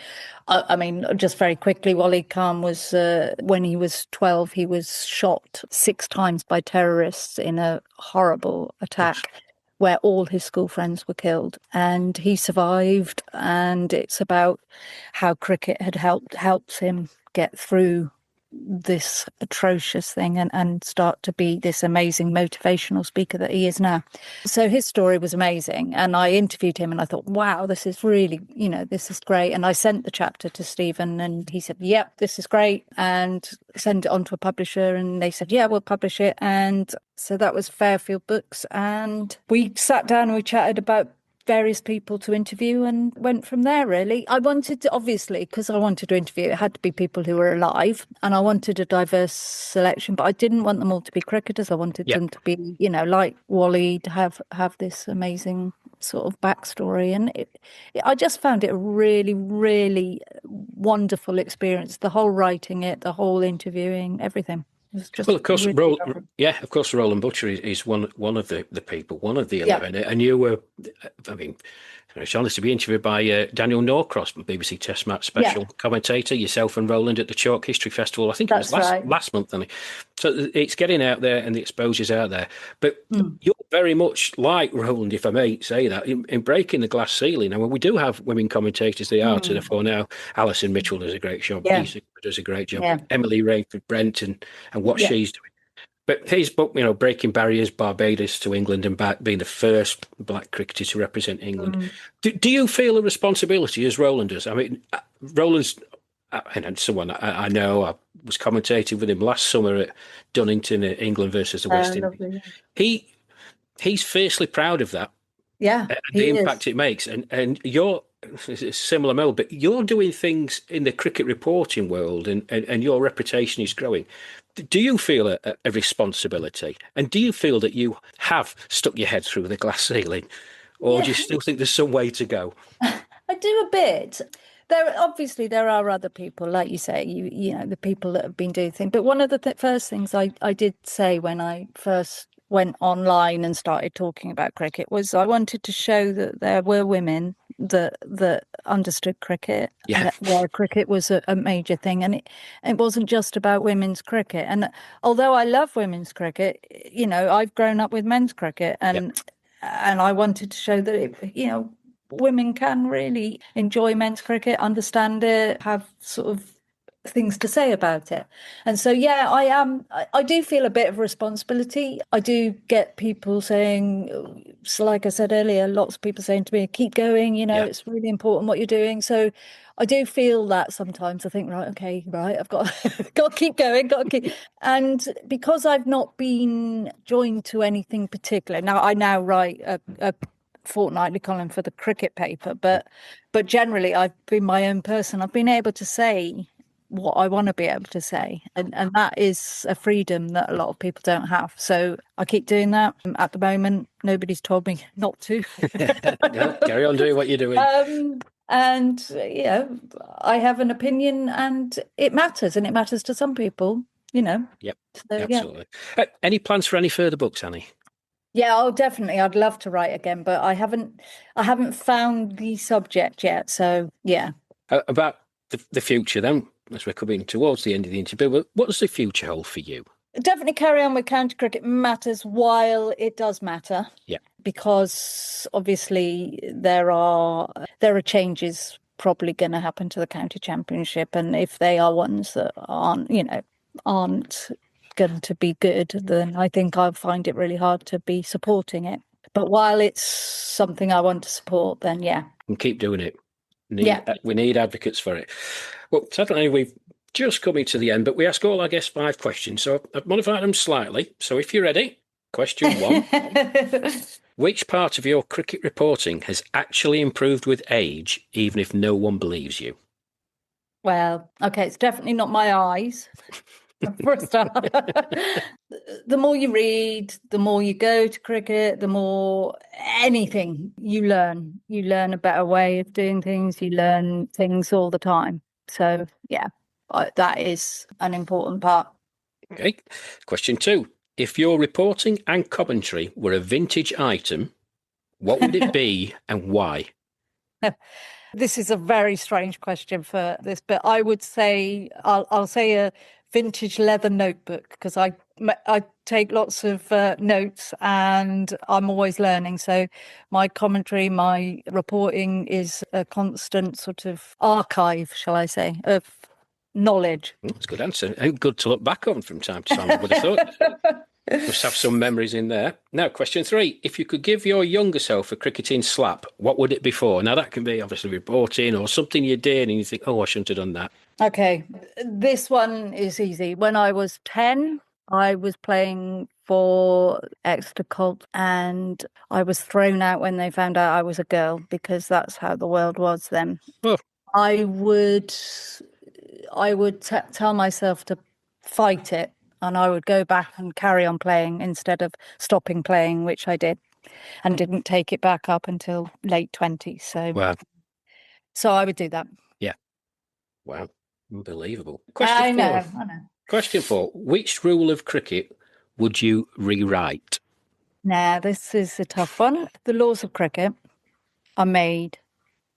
I mean, just very quickly, Waleed Khan was, when he was 12, he was shot 6 times by terrorists in a horrible attack where all his school friends were killed, and he survived. And it's about how cricket had helped him get through this atrocious thing and start to be this amazing motivational speaker that he is now. So his story was amazing, and I interviewed him and I thought, wow, this is really, this is great. And I sent the chapter to Stephen and he said, yep, this is great, and sent it on to a publisher, and they said, yeah, we'll publish it. And so that was Fairfield Books, and we sat down and we chatted about various people to interview and went from there, really. I wanted to, obviously, because I wanted to interview, it had to be people who were alive, and I wanted a diverse selection, but I didn't want them all to be cricketers. I wanted them to be, like Wally, to have this amazing sort of backstory. And I just found it a really, really wonderful experience, the whole writing it, the whole interviewing, everything. Well, of course, Roland Butcher is one of the people, one of the 11, and you were, I mean, it's honest to be interviewed by Daniel Norcross, BBC Test Match special commentator, yourself and Roland at the Chalk History Festival. I think it was last month. So it's getting out there and the exposure's out there. But you're very much like Roland, if I may say that, in breaking the glass ceiling. And when we do have women commentators, they are to the fore now. Alison Mitchell does a great job. Lisa does a great job. Emily Rainford-Brent and what she's doing. But his book, Breaking Barriers, Barbados to England, and back, being the first black cricketer to represent England. Do you feel a responsibility as Roland does? I mean, Roland's, and someone I know, I was commentating with him last summer at Dunnington, England versus the West Indies. He's fiercely proud of that. Yeah, the impact it makes. And you're a similar mode, but you're doing things in the cricket reporting world, and your reputation is growing. Do you feel a responsibility? And do you feel that you have stuck your head through the glass ceiling? Or do you still think there's some way to go? I do a bit. There are other people, like you say, the people that have been doing things. But one of the first things I did say when I first went online and started talking about cricket was I wanted to show that there were women that understood cricket, where cricket was a major thing, and it wasn't just about women's cricket. And although I love women's cricket, I've grown up with men's cricket, and I wanted to show that women can really enjoy men's cricket, understand it, have sort of things to say about it. And so, yeah, I do feel a bit of responsibility. I do get people saying, so like I said earlier, lots of people saying to me, keep going, it's really important what you're doing. So I do feel that sometimes. I think, I've got got to keep going, and because I've not been joined to anything particular. Now I write a fortnightly column for the cricket paper, but generally I've been my own person. I've been able to say what I want to be able to say, and that is a freedom that a lot of people don't have. So I keep doing that. At the moment, nobody's told me not to. No, carry on doing what you're doing. And I have an opinion, and it matters to some people. Yep, so, absolutely. Any plans for any further books, Annie? Yeah, definitely. I'd love to write again, but I haven't found the subject yet. So yeah. About the future then, as we're coming towards the end of the interview, what does the future hold for you? Definitely carry on with county cricket matters while it does matter. Yeah. Because obviously there are changes probably going to happen to the county championship, and if they are ones that aren't going to be good, then I think I'll find it really hard to be supporting it. But while it's something I want to support, then yeah. And keep doing it. We need advocates for it. Well, certainly we've just coming to the end, but we ask all our guests 5 questions. So I've modified them slightly. So if you're ready, question 1. Which part of your cricket reporting has actually improved with age, even if no one believes you? Well, okay, it's definitely not my eyes. For a start. The more you read, the more you go to cricket, the more anything you learn. You learn a better way of doing things. You learn things all the time. So, yeah, that is an important part. Okay. Question 2. If your reporting and commentary were a vintage item, what would it be and why? This is a very strange question for this, but I would say, I'll say a vintage leather notebook, because I take lots of notes and I'm always learning. So my commentary, my reporting is a constant sort of archive, shall I say, of knowledge. That's a good answer. And good to look back on from time to time, I would have thought. Must have some memories in there. Now, question 3. If you could give your younger self a cricketing slap, what would it be for? Now, that can be obviously reporting or something you did and you think, I shouldn't have done that. Okay, this one is easy. When I was 10, I was playing for Exeter Colt, and I was thrown out when they found out I was a girl, because that's how the world was then. Oh. I would tell myself to fight it, and I would go back and carry on playing instead of stopping playing, which I did, and didn't take it back up until late 20s. So, wow. So I would do that. Yeah. Wow. Unbelievable. I know. Question 4. Which rule of cricket would you rewrite? Now, this is a tough one. The laws of cricket are made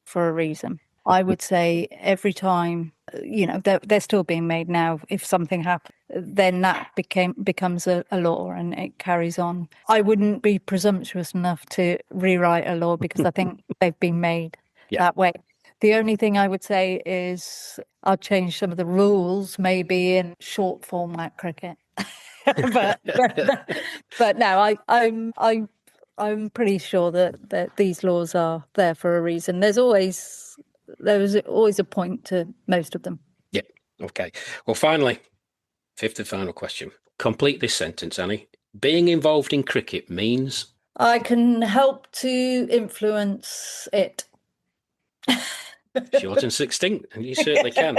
for a reason. I would say every time, they're still being made now. If something happens, then that becomes a law and it carries on. I wouldn't be presumptuous enough to rewrite a law, because I think they've been made that way. The only thing I would say is I'll change some of the rules, maybe in short format cricket. but no, I'm pretty sure that these laws are there for a reason. There was always a point to most of them. Yeah. Okay. Well, finally, 5th and final question. Complete this sentence, Annie. Being involved in cricket means? I can help to influence it. Short and succinct, and you certainly can.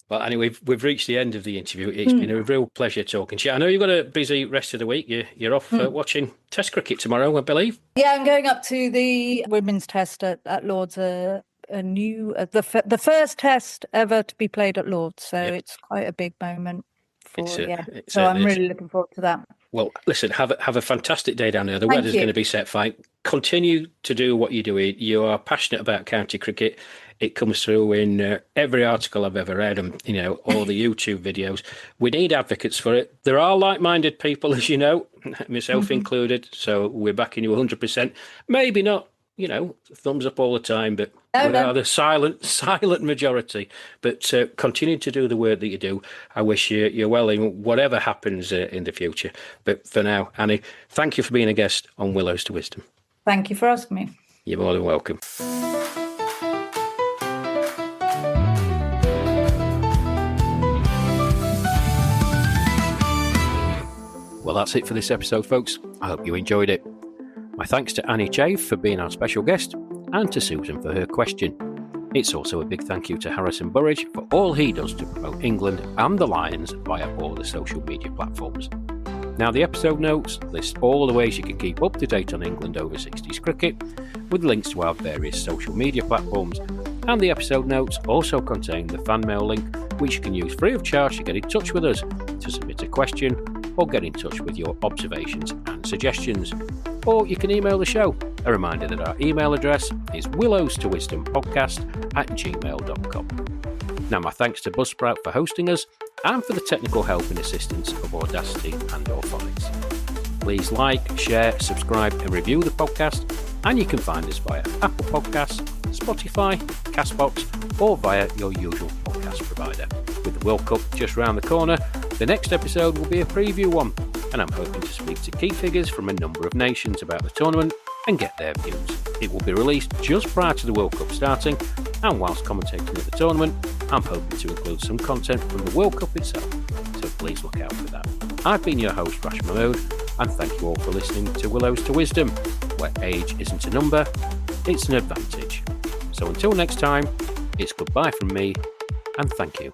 Well, anyway, we've reached the end of the interview. It's been a real pleasure talking to you. I know you've got a busy rest of the week. You're off watching Test cricket tomorrow, I believe. Yeah, I'm going up to the women's Test at Lord's, the first Test ever to be played at Lord's. So It's quite a big moment. So I'm really looking forward to that. Well, listen, have a fantastic day down there. The weather's going to be set fine. Continue to do what you're doing. You are passionate about county cricket. It comes through in every article I've ever read, and all the YouTube videos. We need advocates for it. There are like-minded people, as you know, myself included. So we're backing you 100%. Maybe not, thumbs up all the time, but No, we no. are the silent majority. But continue to do the work that you do. I wish you're well in whatever happens in the future. But for now, Annie, thank you for being a guest on Willows to Wisdom. Thank you for asking me. You're more than welcome. Well, that's it for this episode, folks. I hope you enjoyed it. My thanks to Annie Chave for being our special guest and to Susan for her question. It's also a big thank you to Harrison Burridge for all he does to promote England and the Lions via all the social media platforms. Now, the episode notes list all the ways you can keep up to date on England over 60s cricket, with links to our various social media platforms, and the episode notes also contain the fan mail link, which you can use free of charge to get in touch with us, to submit a question, or get in touch with your observations and suggestions. Or you can email the show. A reminder that our email address is willowstowisdompodcast@gmail.com. Now, my thanks to Buzzsprout for hosting us and for the technical help and assistance of Audacity and Orphonics. Please like, share, subscribe and review the podcast, and you can find us via Apple Podcasts, Spotify, Castbox, or via your usual podcast provider. With the World Cup just round the corner, the next episode will be a preview one, and I'm hoping to speak to key figures from a number of nations about the tournament and get their views. It will be released just prior to the World Cup starting, and whilst commentating at the tournament, I'm hoping to include some content from the World Cup itself, so please look out for that. I've been your host, Rash, and thank you all for listening to Willows to Wisdom, where age isn't a number, it's an advantage. So until next time, it's goodbye from me, and thank you.